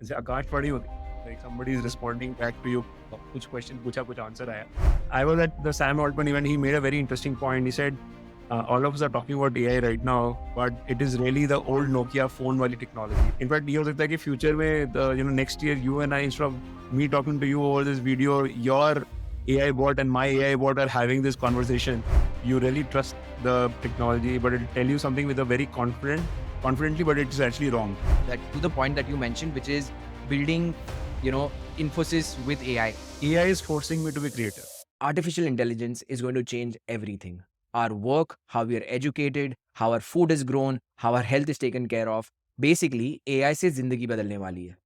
जैसे आकाश पढ़ी होती, like somebody is responding back to you, कुछ question पूछा, कुछ answer आया. I was at the Sam Altman event. He made a very interesting point. He said, all of us are talking about AI right now, but it is really the old Nokia phone wali technology. In fact, ये हो सकता है कि future में, next year, you and I, instead of me talking to you over this video, your AI bot and my AI bot are having this conversation. You really trust the technology, but it'll tell you something with a very confidently, but it's actually wrong. That to the point that you mentioned, which is building, Infosys with AI. AI is forcing me to be creative. Artificial intelligence is going to change everything. Our work, how we are educated, how our food is grown, how our health is taken care of. Basically, AI से जिंदगी बदलने वाली है.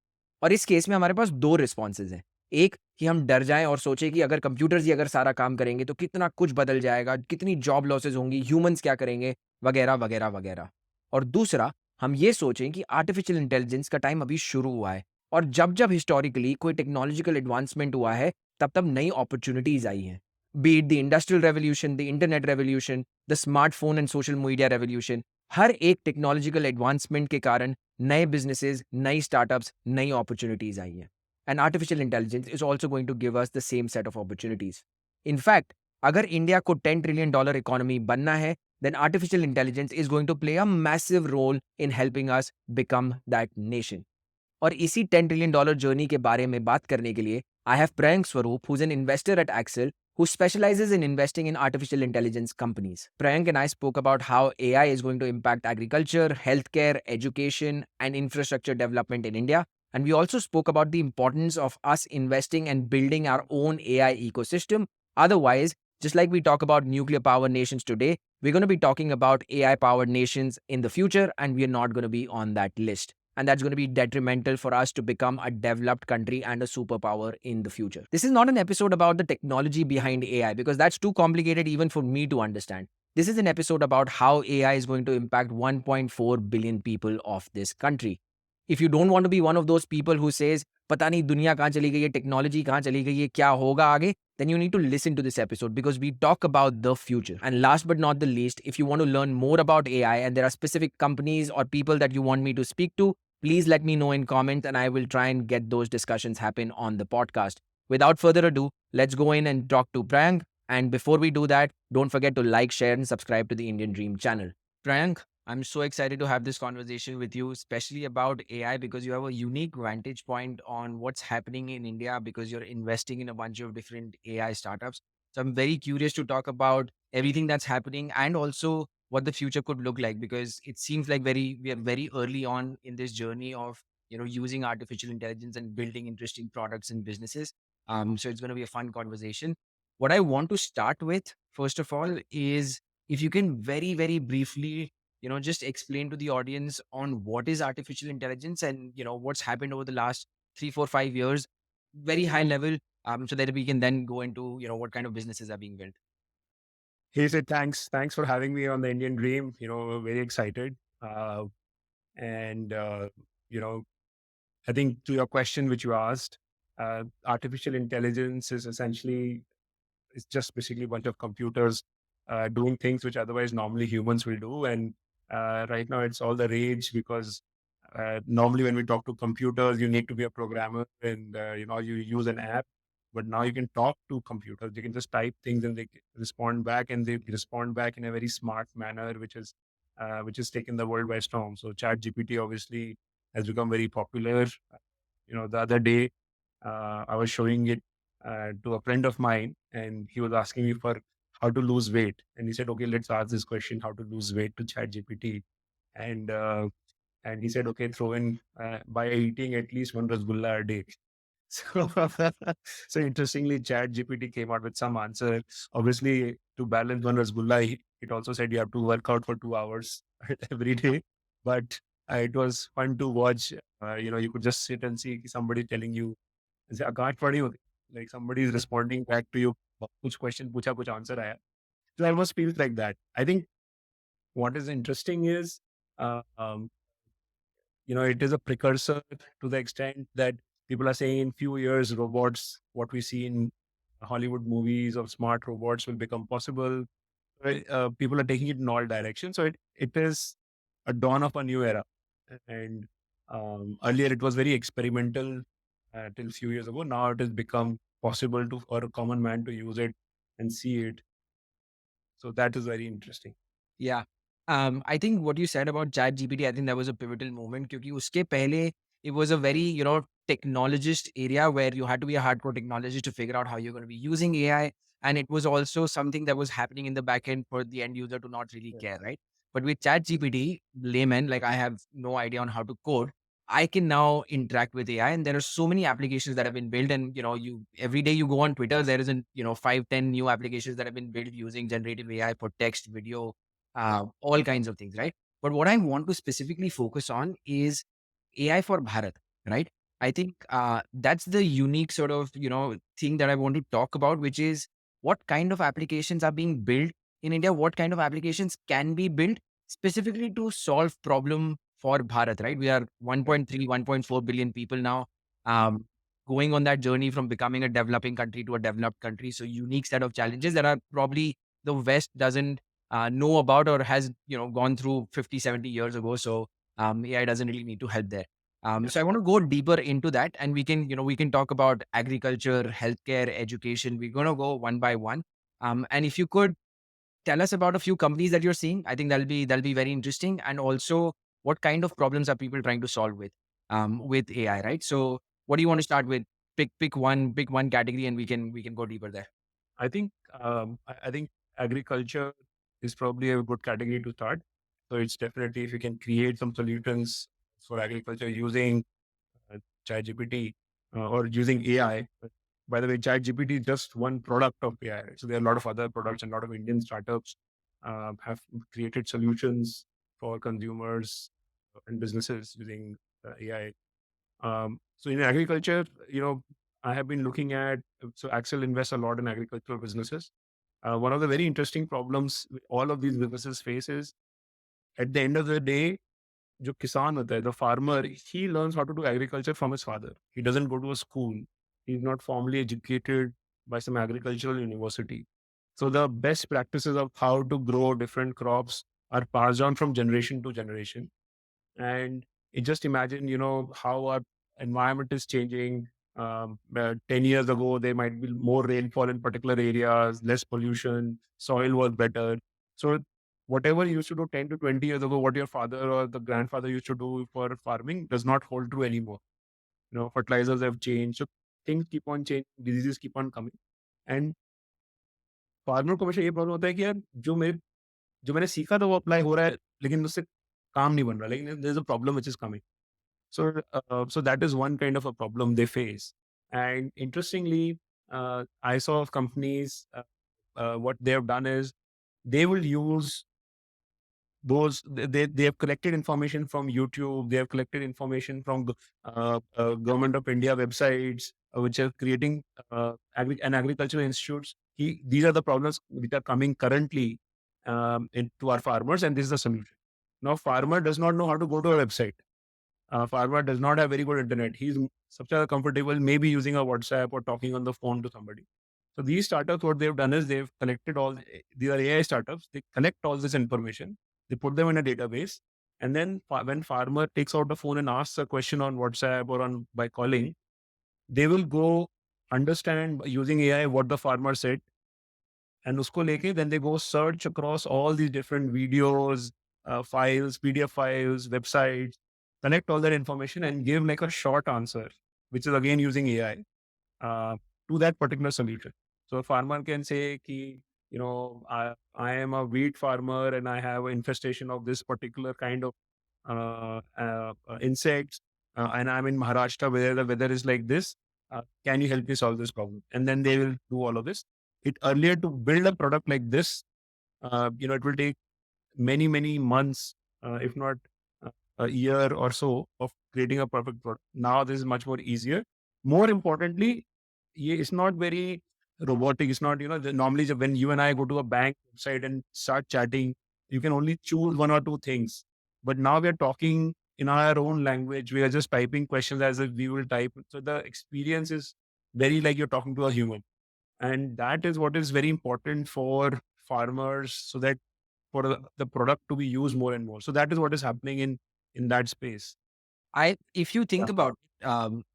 और इस case में हमारे पास दो रिस्पॉन्सेज हैं. एक कि हम डर जाएं और सोचें कि अगर कंप्यूटर्स ही अगर सारा काम करेंगे तो कितना कुछ बदल जाएगा, कितनी जॉब लॉसेज होंगी, ह्यूमंस क्या करेंगे, वगैरह वगैरह वगैरह. और दूसरा, हम ये सोचें कि आर्टिफिशियल इंटेलिजेंस का टाइम अभी शुरू हुआ है और जब जब हिस्टोरिकली कोई टेक्नोलॉजिकल एडवांसमेंट हुआ है तब तब नई अपॉर्चुनिटीज आई हैं. Be it the industrial revolution, the internet revolution, the smartphone and social media revolution. हर एक टेक्नोलॉजिकल एडवांसमेंट के कारण नए बिजनेसेस, नई स्टार्टअप्स, नई अपॉर्चुनिटीज आई हैं. And artificial intelligence is also going to give us the same set of opportunities. In fact अगर इंडिया को $10 ट्रिलियन इकोनॉमी बनना है, then artificial intelligence is going to play a massive role in helping us become that nation. और इसी $10 trillion journey के बारे में बात करने के लिए I have Prayank Swaroop, who's an investor at Accel, who specializes in investing in artificial intelligence companies. Prayank and I spoke about how AI is going to impact agriculture, healthcare, education, and infrastructure development in India. And we also spoke about the importance of us investing and building our own AI ecosystem. Otherwise, just like we talk about nuclear power nations today, we're going to be talking about AI powered nations in the future, and we are not going to be on that list. And that's going to be detrimental for us to become a developed country and a superpower in the future. This is not an episode about the technology behind AI because that's too complicated even for me to understand. This is an episode about how AI is going to impact 1.4 billion people of this country. If you don't want to be one of those people who says, पता नहीं दुनिया कहाँ चली गई है, technology कहाँ चली गई है, क्या होगा आगे, then you need to listen to this episode because we talk about the future. And last but not the least, if you want to learn more about AI and there are specific companies or people that you want me to speak to, please let me know in comments and I will try and get those discussions happen on the podcast. Without further ado, let's go in and talk to Prayank. And before we do that, don't forget to like, share, and subscribe to the Indian Dream channel. Prayank, I'm so excited to have this conversation with you, especially about AI, because you have a unique vantage point on what's happening in India because you're investing in a bunch of different AI startups. So I'm very curious to talk about everything that's happening and also what the future could look like because it seems like we are very early on in this journey of using artificial intelligence and building interesting products and businesses. So it's going to be a fun conversation. What I want to start with, first of all, is if you can very briefly just explain to the audience on what is artificial intelligence and what's happened over the last 3 4 5 years, very high level, so that we can then go into what kind of businesses are being built. He said, thanks for having me on the Indian Dream. Very excited. And, I think to your question, which you asked, artificial intelligence is essentially, it's just basically a bunch of computers doing things which otherwise normally humans will do. And right now it's all the rage because normally when we talk to computers, you need to be a programmer and, you use an app. But now you can talk to computers. You can just type things and they respond back, and they respond back in a very smart manner, which is taken the world by storm. So Chat GPT obviously has become very popular. The other day I was showing it to a friend of mine, and he was asking me for how to lose weight. And he said, "Okay, let's ask this question: how to lose weight to Chat GPT." And he said, "Okay, throw in by eating at least one rasgulla a day." So, so interestingly, Chat GPT came out with some answer. Obviously, to balance one rasgulla, it also said you have to work out for 2 hours every day. But it was fun to watch. You could just sit and see somebody telling you, जैसे आकाश पढ़ी होती, like somebody is responding back to you, कुछ question पूछा, कुछ answer आया. So it almost feels like that. I think what is interesting is, uh, um, it is a precursor to the extent that people are saying in few years, robots, what we see in Hollywood movies of smart robots will become possible. Right? People are taking it in all directions. So it is a dawn of a new era. And Earlier, it was very experimental till few years ago. Now it has become possible to for a common man to use it and see it. So that is very interesting. Yeah. I think what you said about Chat GPT, I think that was a pivotal moment क्योंकि उसके पहले it was a very, technologist area where you had to be a hardcore technologist to figure out how you're going to be using AI. And it was also something that was happening in the back end for the end user to not really Yeah. care, right? But with Chat GPT, layman, like I have no idea on how to code. I can now interact with AI, and there are so many applications that have been built. And you every day you go on Twitter, there is an 5, 10 new applications that have been built using generative AI for text, video, all kinds of things, right? But what I want to specifically focus on is AI for Bharat, right? I think that's the unique sort of thing that I want to talk about, which is what kind of applications are being built in India, what kind of applications can be built specifically to solve problem for Bharat, right? We are 1.3, 1.4 billion people now, going on that journey from becoming a developing country to a developed country. So unique set of challenges that are probably the West doesn't know about or has gone through 50, 70 years ago. So AI doesn't really need to help there. Yeah. So I want to go deeper into that, and we can talk about agriculture, healthcare, education. We're going to go one by one. And if you could tell us about a few companies that you're seeing, I think that'll be very interesting. And also, what kind of problems are people trying to solve with AI, right? So what do you want to start with? Pick one category, and we can go deeper there. I think agriculture is probably a good category to start. So it's definitely if you can create some solutions for agriculture using uh, ChatGPT or using AI. But by the way, ChatGPT is just one product of AI. Right? So there are a lot of other products and a lot of Indian startups have created solutions for consumers and businesses using AI. So in agriculture, I have been looking at, so Accel invests a lot in agricultural businesses. One of the very interesting problems all of these businesses face is at the end of the day, जो किसान होता है, the farmer, he learns how to do agriculture from his father. He doesn't go to a school. He's not formally educated by some agricultural university. So the best practices of how to grow different crops are passed on from generation to generation. And it just imagine, how our environment is changing. 10 years ago, there might be more rainfall in particular areas, less pollution, soil was better. So whatever you used to do 10 to 20 years ago, what your father or the grandfather used to do for farming does not hold true anymore. Fertilizers have changed. So things keep on changing, diseases keep on coming. And farmer को हमेशा ये problem होता है कि यार जो मैंने सीखा था वो अप्लाई हो रहा है, लेकिन उससे काम नहीं बन रहा, लेकिन there is a problem which is coming. So that is one kind of a problem they face. And interestingly, I saw of companies, what they have done is they will use they have collected information from YouTube, they have collected information from government of India websites, which are creating an agricultural institutes. These are the problems which are coming currently into our farmers, and this is the solution. Now, farmer does not know how to go to a website. Farmer does not have very good internet. He's such a comfortable maybe using a WhatsApp or talking on the phone to somebody. So these startups, what they've done is they've collected these are AI startups. They collect all this information, they put them in a database, and then when farmer takes out the phone and asks a question on WhatsApp or on by calling, they will go understand using AI what the farmer said, and usko leke, then they go search across all these different videos, files, PDF files, websites, connect all that information and give like a short answer, which is again using AI uh, to that particular solution. So a farmer can say, ki, I am a wheat farmer and I have an infestation of this particular kind of insects, and I'm in Maharashtra where the weather is like this. Can you help me solve this problem? And then they will do all of this. It earlier to build a product like this, it will take many months, if not a year or so, of creating a perfect product. Now this is much more easier. More importantly, it's not very robotic. It's not, normally when you and I go to a bank website and start chatting, you can only choose one or two things. But now we are talking in our own language. We are just typing questions as if we will type. So the experience is very like you're talking to a human. And that is what is very important for farmers, so that for the product to be used more and more. So that is what is happening in that space. if you think Yeah. about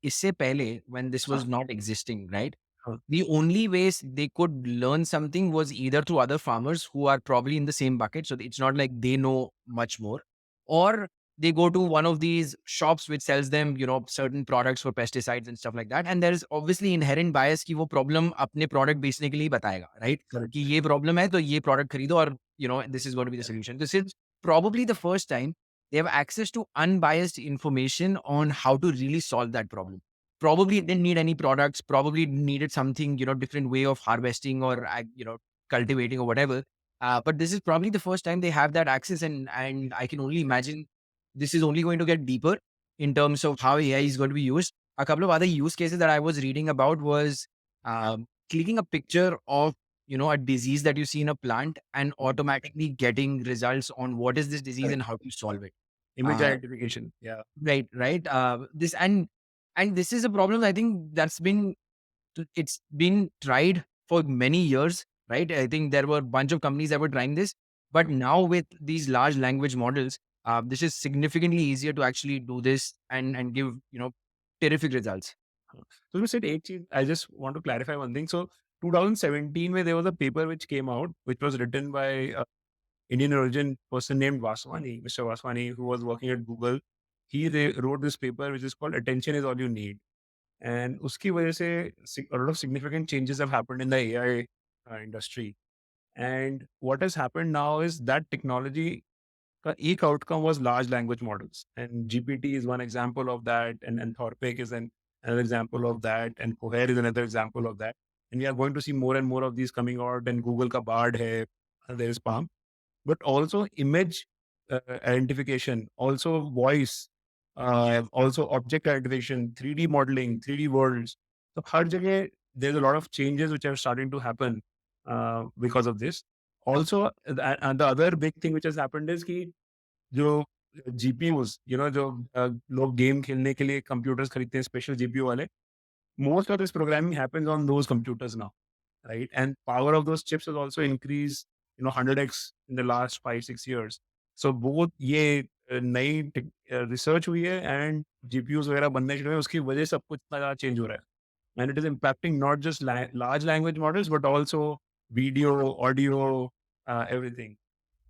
इससे पहले when this was not existing, right? हाँ, The only ways they could learn something was either through other farmers who are probably in the same bucket. So it's not like they know much more, or they go to one of these shops which sells them, certain products for pesticides and stuff like that. And there is obviously inherent bias कि वो problem अपने product बेचने के लिए ही बताएगा, right? correct. कि ये problem है तो ये product खरीदो और this is going to be the solution. This is probably the first time they have access to unbiased information on how to really solve that problem. Probably it didn't need any products, probably needed something, different way of harvesting or, cultivating or whatever. But this is probably the first time they have that access. And I can only imagine this is only going to get deeper in terms of how AI is going to be used. A couple of other use cases that I was reading about was clicking a picture of, a disease that you see in a plant and automatically getting results on what is this disease Correct. and how to solve it. Image identification. Yeah. Right. This and this is a problem. I think it's been tried for many years, right? I think there were a bunch of companies that were trying this, but now with these large language models, this is significantly easier to actually do this and give terrific results. So you said eight cheese. I just want to clarify one thing. So 2017, where there was a paper which came out, which was written by a Indian origin person named Vaswani, Mr. Vaswani, who was working at Google. He wrote this paper which is called "Attention is all you need." And uski wajah se a lot of significant changes have happened in the AI industry. And what has happened now is that technology का एक outcome was large language models. And GPT is one example of that. And Anthropic is another example of that. And Cohere is another example of that. And we are going to see more and more of these coming out. And Google ka Bard hai, there is Palm, but also image identification, also voice, also object identification, 3D modeling, 3D worlds. So har jagah, there's a lot of changes which are starting to happen because of this. Also, and the other big thing which has happened is कि जो GPUs, जो लोग game खेलने के लिए computers खरीदते हैं special GPU वाले, most of this programming happens on those computers now, right? And power of those chips has also increased, 100x in the last 5-6 years. So both ये नई रिसर्च हुई है एंड जीपीयूज वगैरह बनने शुरू हुए हैं, उसकी वजह से सब कुछ इतना ज़्यादा चेंज हो रहा है, and it is impacting not just large language models but also video, audio, everything.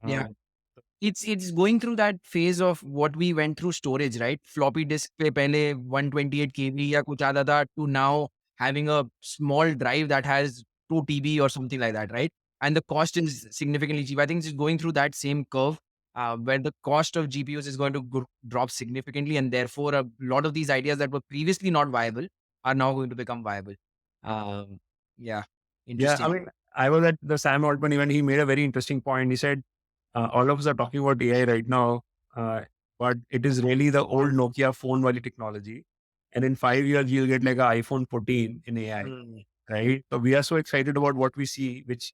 Yeah. It's going through that phase of what we went through storage, right? Floppy disk पे पहले 128 KB या कुछ आता था to now having a small drive that has 2 TB or something like that, right? And the cost is significantly cheap. I think it's going through that same curve where the cost of GPUs is going to drop significantly, and therefore a lot of these ideas that were previously not viable are now going to become viable. Yeah, Yeah, I interesting. mean, I was at the Sam Altman event. He made a very interesting point. He said, all of us are talking about AI right now, but it is really the old Nokia phone wali technology. And in 5 years, you'll get like an iPhone 14 in AI, right? So we are so excited about what we see, which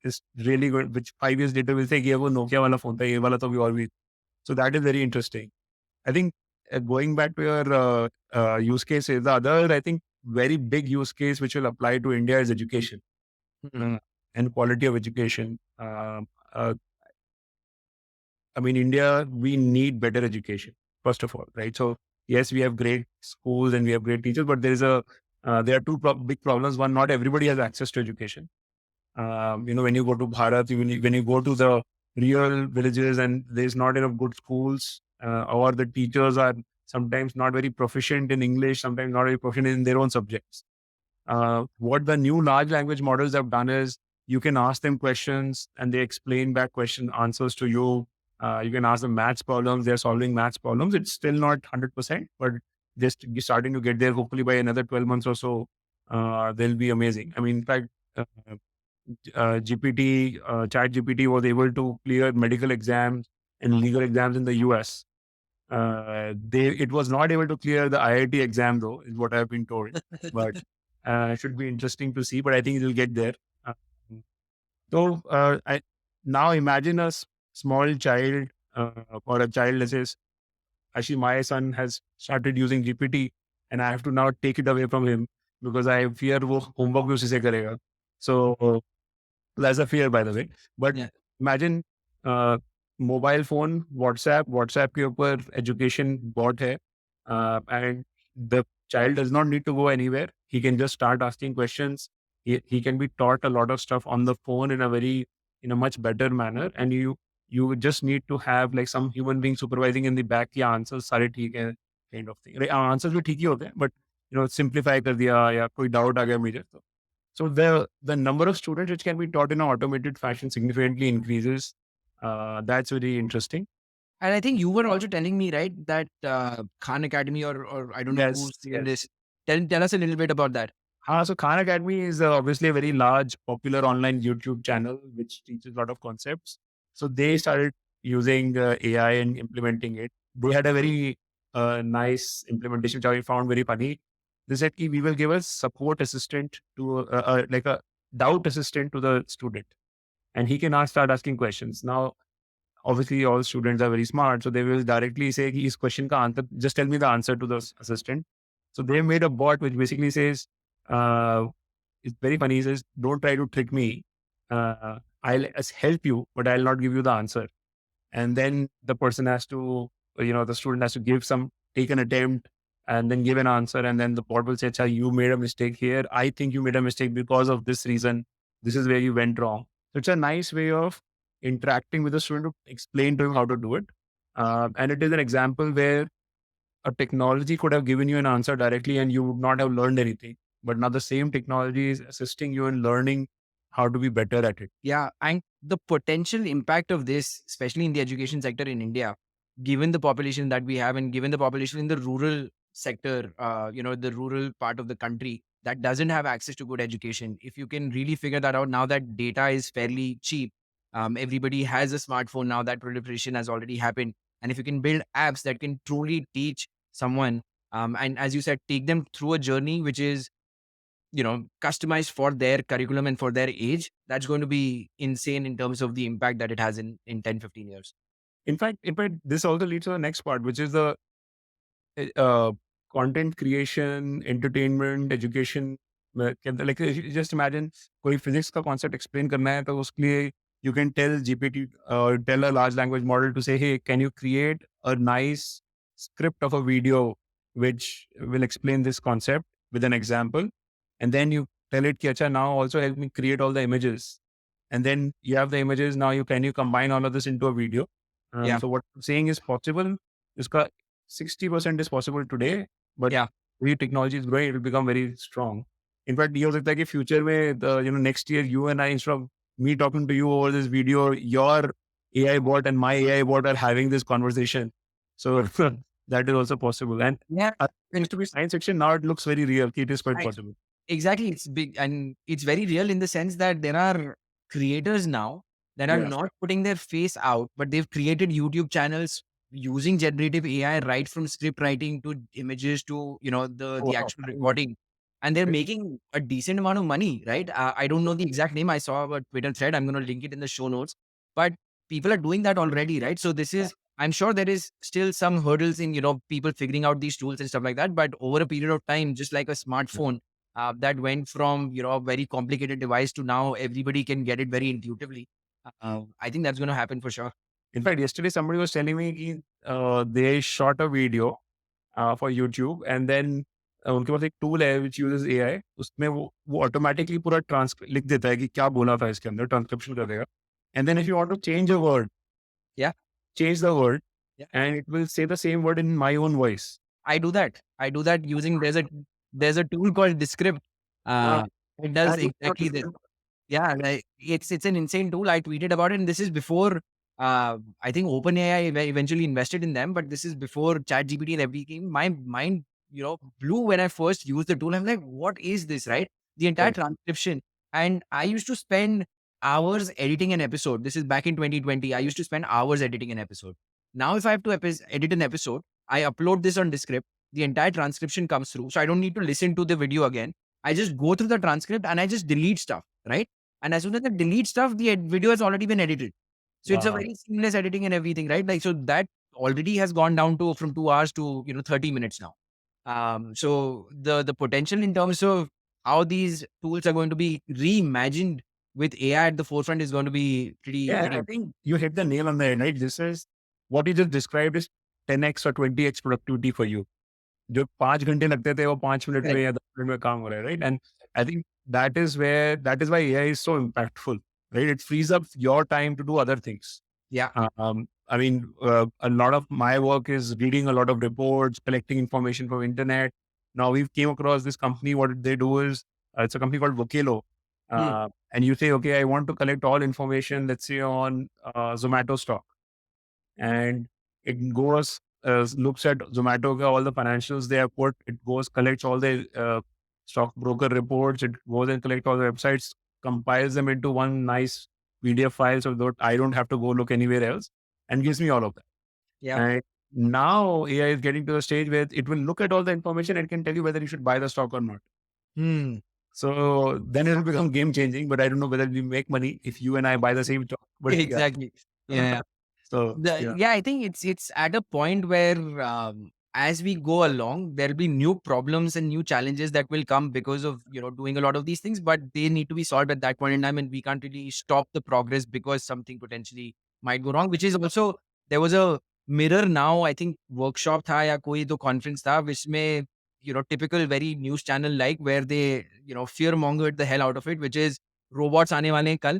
is really good, which 5 years later we'll say, yeah, wo Nokia wala phone tha, ye wala to bhi aur bhi. So that is very interesting. I think going back to your use cases, the other, I think, very big use case which will apply to India is education and quality of education. I mean, India, we need better education, first of all, right? So, yes, we have great schools and we have great teachers, but there are two big problems. One, not everybody has access to education. When you go to Bharat, when you go to the real villages and there's not enough good schools, or the teachers are sometimes not very proficient in English, sometimes not very proficient in their own subjects. What the new large language models have done is you can ask them questions and they explain back question answers to you. You can ask them maths problems, they're solving maths problems. It's still not 100%, but just starting to get there. Hopefully by another 12 months or so, they'll be amazing. I mean, in fact, Chat GPT was able to clear medical exams and legal exams in the US. It was not able to clear the IIT exam though, is what I've been told. But should be interesting to see. But I think it'll get there. Uh, I now imagine a small child or a child that says, actually, my son has started using GPT, and I have to now take it away from him because I fear वो homework भी उसी से करेगा. So that's a fear, by the way. But Yeah. imagine mobile phone, WhatsApp के ऊपर education bot है and the child does not need to go anywhere. He can just start asking questions. He can be taught a lot of stuff on the phone in a much better manner. And you just need to have like some human being supervising in the back. Yeah, answers सारे ठीक है kind of thing. Answers भी ठीक ही होते हैं, but simplify कर दिया या कोई doubt आ गया मुझे तो. So the number of students which can be taught in an automated fashion significantly increases. That's very interesting. And I think you were also telling me, right, that Khan Academy, or I don't know Yes, who's in yes. this. Tell us a little bit about that. So Khan Academy is obviously a very large, popular online YouTube channel which teaches a lot of concepts. So they started using AI and implementing it. They had a very nice implementation which I found very funny. They said, "Ki we will give a support assistant to like a doubt assistant to the student, and he can start asking questions." Now, obviously, all students are very smart, so they will directly say, "Ki is question ka answer, just tell me the answer to the assistant." So they made a bot which basically says, uh, it's very funny. He says, "Don't try to trick me. I'll help you, but I'll not give you the answer." And then the person has to, the student has to take an attempt and then give an answer. And then the bot will say, "Acha, you made a mistake here. I think you made a mistake because of this reason. This is where you went wrong." So it's a nice way of interacting with the student to explain to him how to do it. And it is an example where a technology could have given you an answer directly and you would not have learned anything. But now the same technology is assisting you in learning how to be better at it. Yeah, and the potential impact of this, especially in the education sector in India, given the population that we have and given the population in the rural sector, the rural part of the country that doesn't have access to good education. If you can really figure that out now that data is fairly cheap, everybody has a smartphone now, that proliferation has already happened. And if you can build apps that can truly teach someone, and as you said, take them through a journey which is customized for their curriculum and for their age, that's going to be insane in terms of the impact that it has in 10-15 years. In fact, this also leads to the next part, which is the uh, content creation, entertainment, education. Like just imagine कोई physics का concept explain करना है तो उसके लिए you can tell GPT, tell a large language model to say, "Hey, can you create a nice script of a video which will explain this concept with an example?" And then you tell it, "Ki, acha, now also help me create all the images." And then you have the images. Now you combine all of this into a video. Yeah. So what I'm saying is possible. Iska 60% is possible today, but Yeah. the technology is growing, it will become very strong. In fact, ये हो सकता है कि future में next year you and I, instead of me talking to you over this video, your AI bot and my AI bot are having this conversation. So that is also possible. And Yeah. it used to be science fiction. Now it looks very real. It is quite I, possible. Exactly. It's big and it's very real in the sense that there are creators now that are Yeah. not putting their face out, but they've created YouTube channels using generative AI right from script writing to images to, Oh, the wow. actual recording. And they're making a decent amount of money, right? I don't know the exact name. I saw a Twitter thread. I'm going to link it in the show notes. But people are doing that already, right? So this is, I'm sure there is still some hurdles in, people figuring out these tools and stuff like that. But over a period of time, just like a smartphone, that went from a very complicated device to now everybody can get it very intuitively. I think that's going to happen for sure. In fact, yesterday somebody was telling me कि, they shot a video for YouTube and then उनके पास एक tool है which uses AI. उसमें वो automatically पूरा लिख देता है कि क्या बोला था इसके अंदर, ट्रांसक्रिप्शन कर देगा. And then if you want to change a word, Yeah. change the word, Yeah. and it will say the same word in my own voice. I do that. I do that using there's a tool called Descript. Uh, It does that was not exactly this. Yeah, like, it's an insane tool. I tweeted about it, and this is before I think OpenAI eventually invested in them, but this is before ChatGPT and everything. My mind, blew when I first used the tool. I'm like, what is this, right? The entire right. transcription. And I used to spend hours editing an episode. This is back in 2020. I used to spend hours editing an episode. Now, if I have to edit an episode, I upload this on Descript. The entire transcription comes through. So I don't need to listen to the video again. I just go through the transcript and I just delete stuff, right? And as soon as I delete stuff, the video has already been edited. So it's a Wow. very seamless editing and everything, right? Like, so that already has gone down to from 2 hours to 30 minutes now. So the potential in terms of how these tools are going to be reimagined with AI at the forefront is going to be Yeah, I think you hit the nail on the head, right? This is what you just described is 10x or 20x productivity for you. जो 5 घंटे लगते थे वो 5 minute में Correct. या 10 minute में काम हो रहा है, right? And I think that is why AI is so impactful, right? It frees up your time to do other things. Yeah. I mean, a lot of my work is reading a lot of reports, collecting information from internet. Now we've came across this company. What they do is it's a company called Wokeio. Hmm. And you say, okay, I want to collect all information, let's say on Zomato stock, and it goes looks at Zomato, all the financials they have put. It goes collects all the stockbroker reports. It goes and collect all the websites, compiles them into one nice PDF file, so that I don't have to go look anywhere else, and gives me all of that. Yeah. And now AI is getting to the stage where it will look at all the information and can tell you whether you should buy the stock or not. Hmm. So then it will become game changing. But I don't know whether we make money if you and I buy the same stock. But yeah, Exactly. Yeah. so yeah, Yeah, I think it's at a point where as we go along, there'll be new problems and new challenges that will come because of doing a lot of these things, but they need to be solved at that point in time, and we can't really stop the progress because something potentially might go wrong. Which is also there was a mirror now. I think workshop tha ya koi to conference tha, which may typical very news channel like where they fear mongered the hell out of it, which is robots aane wale hain kal,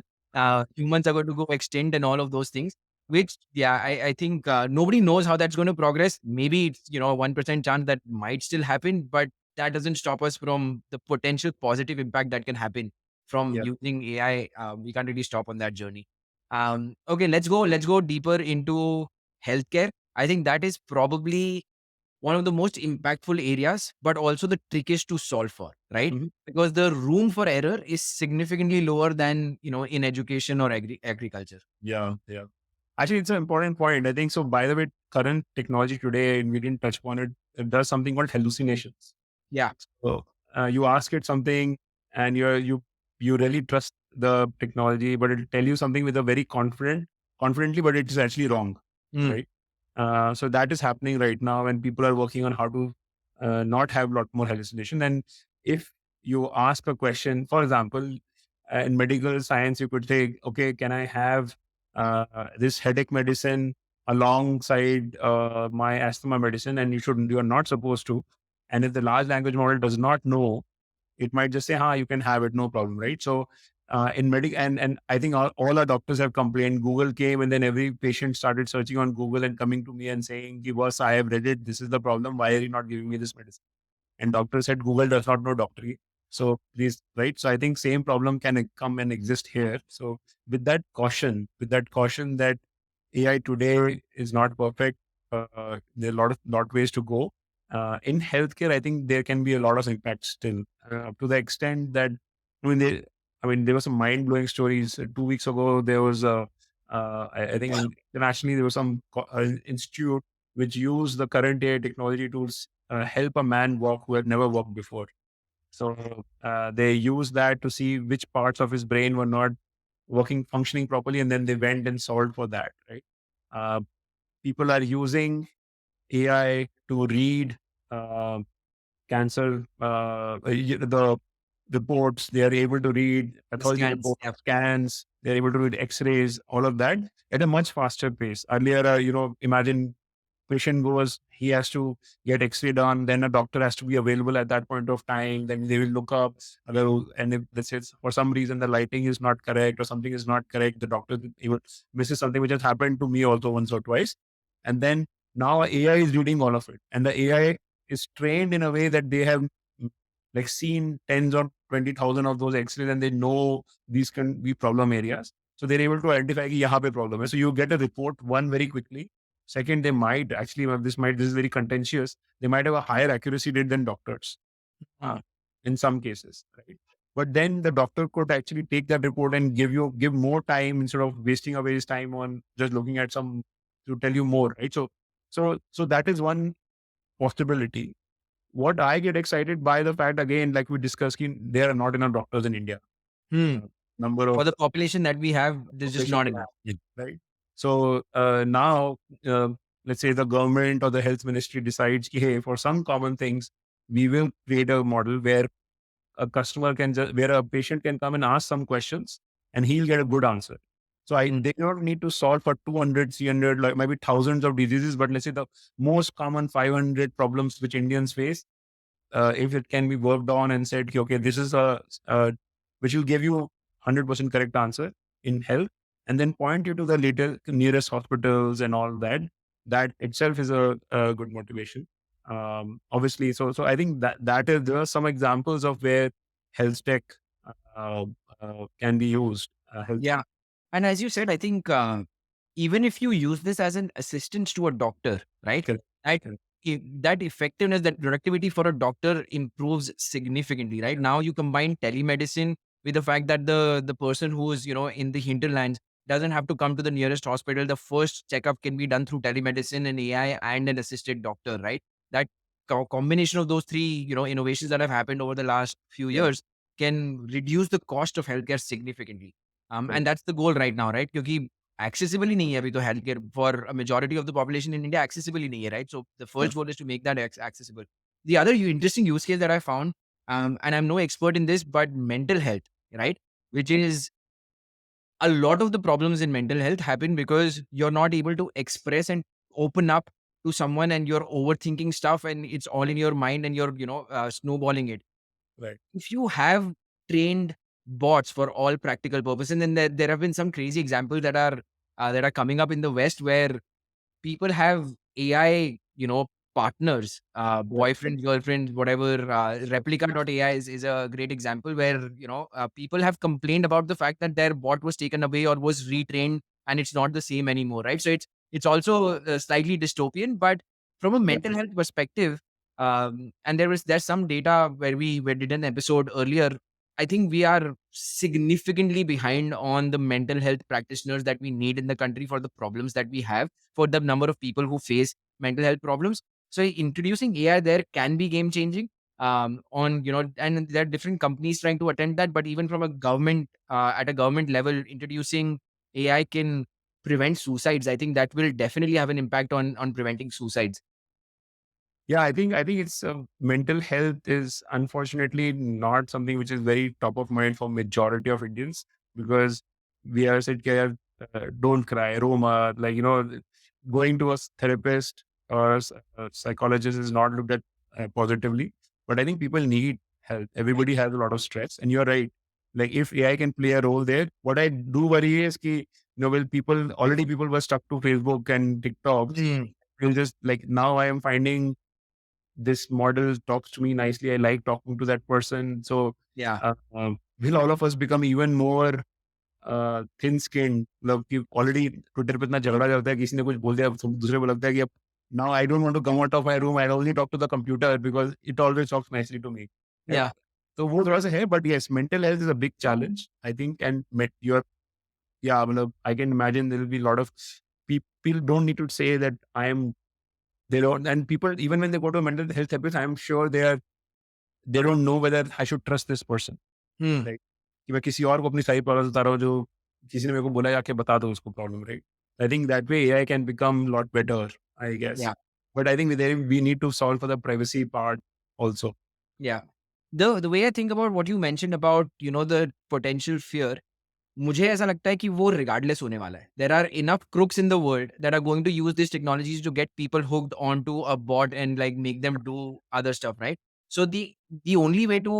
humans are going to go extinct and all of those things. Which, yeah, I think nobody knows how that's going to progress. Maybe it's, 1% chance that might still happen, but that doesn't stop us from the potential positive impact that can happen from yeah. using AI. We can't really stop on that journey. Okay, let's go deeper into healthcare. I think that is probably one of the most impactful areas, but also the trickiest to solve for, right? Mhm. Because the room for error is significantly lower than, in education or agriculture. Yeah, yeah. Actually, it's an important point. I think so. By the way, current technology today, and we didn't touch upon it, it does something called hallucinations. Yeah. So you ask it something, and you really trust the technology, but it'll tell you something with a very confidently, but it's actually wrong, Mm. right? So that is happening right now, and people are working on how to not have a lot more hallucination. And if you ask a question, for example, in medical science, you could say, okay, can I have this headache medicine alongside my asthma medicine? And you are not supposed to. And if the large language model does not know, it might just say, "Ha, you can have it, no problem," right? So, in medical, and I think all our doctors have complained. Google came, and then every patient started searching on Google and coming to me and saying, "Give us, I have read it. This is the problem. Why are you not giving me this medicine?" And doctor said Google does not know doctor. So please, right? So I think same problem can come and exist here. So with that caution that AI today is not perfect. There are a lot ways to go. In healthcare, I think there can be a lot of impact still, to the extent that I mean, there were some mind blowing stories. 2 weeks ago, there was I think internationally there was some institute which used the current AI technology tools help a man walk who had never walked before. So they used that to see which parts of his brain were not functioning properly, and then they went and solved for that. Right? Uh, People are using AI to read uh, cancer, the reports. They are able to read The pathology scans. reports, Yeah. scans. They're able to read X-rays, all of that at a much faster pace. Earlier, imagine patient goes, he has to get X-ray done, then a doctor has to be available at that point of time. Then they will look up, and if this is for some reason the lighting is not correct or something is not correct, the doctor even misses something, which has happened to me also once or twice. And then now AI is reading all of it, and the AI is trained in a way that they have like seen tens or 20,000 of those X-rays, and they know these can be problem areas. So they're able to identify कि यहाँ पे problem है. So you get a report one very quickly. Second, they might actually this is very contentious. They might have a higher accuracy rate than doctors Mm. in some cases, right? But then the doctor could actually take that report and give more time instead of wasting away his time on just looking at some to tell you more, right? So that is one possibility. What I get excited by the fact again, like we discussed, there are not enough doctors in India. Hmm. Number For of the population that we have, there's just population not we enough. have, right? So now, let's say the government or the health ministry decides, hey, for some common things, we will create a model where where a patient can come and ask some questions, and he'll get a good answer. So they don't need to solve for 200, 300, like maybe thousands of diseases, but let's say the most common 500 problems which Indians face, if it can be worked on and said, okay, this is which will give you 100% correct answer in health, and then point you to the nearest hospitals and all that, that itself is a good motivation. Obviously, so I think there are some examples of where health tech uh, can be used. Health Yeah. And as you said, I think even if you use this as an assistant to a doctor, right? correct, That correct, that effectiveness, that productivity for a doctor improves significantly, right? Now you combine telemedicine with the fact that the person who is, in the hinterlands doesn't have to come to the nearest hospital. The first checkup can be done through telemedicine and AI and an assisted doctor, right? That combination of those three, innovations that have happened over the last few yeah, years can reduce the cost of healthcare significantly. And correct, that's the goal right now, right? क्योंकि accessible ही नहीं है अभी तो healthcare for a majority of the population in India, accessible ही नहीं है, right? So the yeah, first goal is to make that accessible. The other interesting use case that I found, and I'm no expert in this, but mental health, right? Which is a lot of the problems in mental health happen because you're not able to express and open up to someone, and you're overthinking stuff, and it's all in your mind, and you're, snowballing it. right, If you have trained bots for all practical purposes, and then there have been some crazy examples that are coming up in the West where people have AI, partners, right, boyfriend, girlfriend, whatever. Replica.ai is a great example where, people have complained about the fact that their bot was taken away or was retrained and it's not the same anymore, right? So it's also slightly dystopian, but from a yeah, mental health perspective, and there's some data where we did an episode earlier. I think we are significantly behind on the mental health practitioners that we need in the country for the problems that we have, for the number of people who face mental health problems. So introducing AI there can be game changing. On and there are different companies trying to attend that, but even from a government at a government level, introducing AI can prevent suicides. I think that will definitely have an impact on preventing suicides. yeah. I think it's mental health is unfortunately not something which is very top of mind for majority of Indians, because we are said, "Okay, don't cry, Roma." Like, going to a therapist or a psychologist is not looked at positively. But I think people need help. Everybody has a lot of stress, and you're right. Like, if AI can play a role there, what I do worry is ki, well, people were stuck to Facebook and TikTok. Mm. Will just like, now I am finding this model talks to me nicely. I like talking to that person. So Yeah. will all of us become even more thin skinned, मतलब कि already Twitter पे इतना झगड़ा चलता है, किसी ने कुछ बोल दिया, दूसरे को लगता है कि अब now I don't want to come out of my room, I only talk to the computer because it always talks nicely to me, right? Yeah. तो वो थोड़ा सा है, but yes, mental health is a big challenge I think, and met your, या मतलब I can imagine there will be lot of people don't need to say that I am, they don't, and people even when they go to a mental health therapist, I am sure they don't know whether I should trust this person, Hmm. Right? कि मैं किसी और को अपनी सारी problems बता रहा हूँ, जो किसी ने मेरे को बोला जाके बता दो उसको problem, right? I think that way AI can become lot better, I guess, Yeah. But I think we need to solve for the privacy part also. Yeah. The way I think about what you mentioned about, the potential fear, मुझे ऐसा लगता है कि वो regardless होने वाला है. There are enough crooks in the world that are going to use these technologies to get people hooked onto a bot and like make them do other stuff, right? So the only way to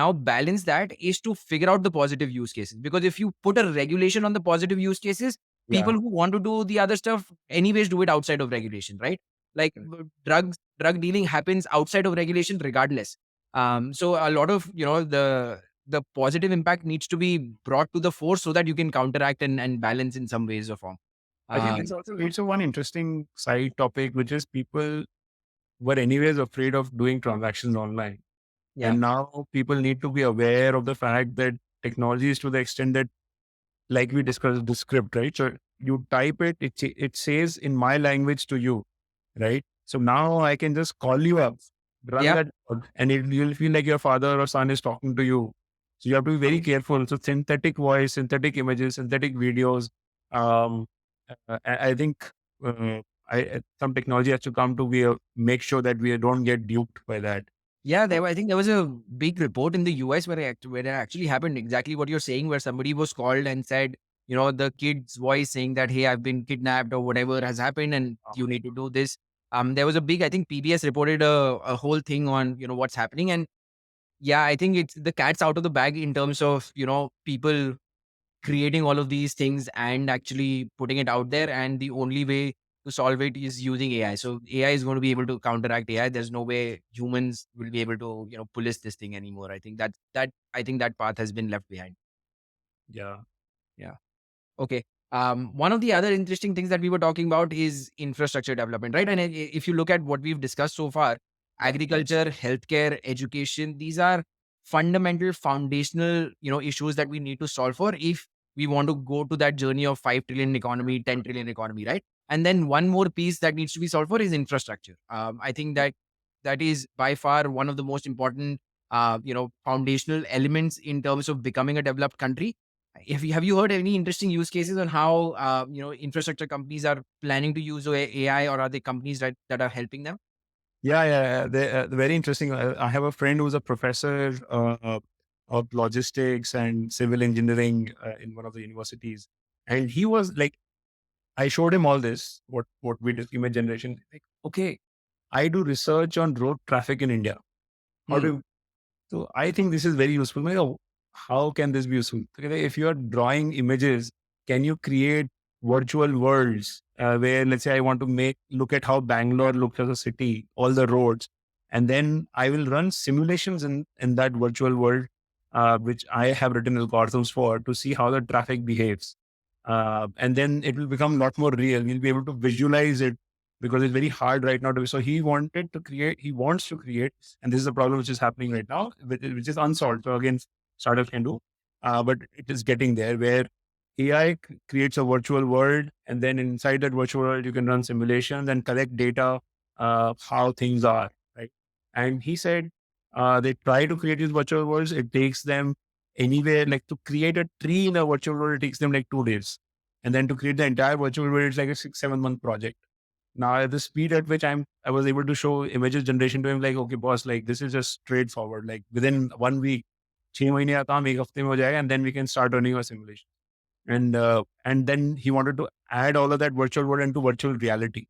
now balance that is to figure out the positive use cases. Because if you put a regulation on the positive use cases, Yeah, people who want to do the other stuff anyways do it outside of regulation, right? Like drug dealing happens outside of regulation regardless. So a lot of the positive impact needs to be brought to the fore so that you can counteract and balance in some ways or form. I think Um, this also leads to one interesting side topic, which is people were anyways afraid of doing transactions online, yeah, and now people need to be aware of the fact that technology is to the extent that, like we discussed, the script, right? So you type it, it says in my language to you, right? So now I can just call you up, run yeah, that, and you'll feel like your father or son is talking to you. So you have to be very careful. So synthetic voice, synthetic images, synthetic videos. Um, I think some technology has to come to make sure that we don't get duped by that. yeah. Uh, I think there was a big report in the US where it actually happened exactly what you're saying, where somebody was called and said, the kid's voice saying that, hey, I've been kidnapped or whatever has happened and you need to do this. There was a big, I think PBS reported a whole thing on, what's happening. And yeah, I think it's the cat's out of the bag in terms of, people creating all of these things and actually putting it out there. And the only way to solve it is using AI. So AI is going to be able to counteract AI. There's no way humans will be able to, police this thing anymore. I think I think that path has been left behind. Yeah. Yeah. Okay. One of the other interesting things that we were talking about is infrastructure development, right? And if you look at what we've discussed so far, Yeah. agriculture, healthcare, education, these are fundamental, foundational, issues that we need to solve for if we want to go to that journey of 5 trillion economy, 10 trillion economy, right? And then one more piece that needs to be solved for is infrastructure. I think that is by far one of the most important, foundational elements in terms of becoming a developed country. If you have you heard any interesting use cases on how infrastructure companies are planning to use AI, or are they companies that are helping them? Yeah, yeah, yeah. They're very interesting. I have a friend who's a professor of logistics and civil engineering in one of the universities, and he was like, I showed him all this, what we did, image generation. Like, okay, I do research on road traffic in India. How Hmm. do So I think this is very useful. Like, how can this be useful? Okay, if you are drawing images, can you create virtual worlds where, let's say, I want to look at how Bangalore looks as a city, all the roads, and then I will run simulations in that virtual world, which I have written algorithms for to see how the traffic behaves, and then it will become a lot more real. We'll be able to visualize it because it's very hard right now to. So he wanted to create. He wants to create, and this is a problem which is happening right now, which is unsolved. So again, startups can do, but it is getting there where AI creates a virtual world, and then inside that virtual world, you can run simulations and collect data, how things are, right? And he said they try to create these virtual worlds. It takes them anywhere, like to create a tree in a virtual world, it takes them like 2 days, and then to create the entire virtual world, it's like a 6-7 month project. Now, at the speed at which I was able to show images generation to him, like, okay, boss, like this is just straightforward. Like within 1 week, 6 महीने का काम एक हफ्ते में हो जाएगा, and then we can start running a simulation. And then he wanted to add all of that virtual world into virtual reality,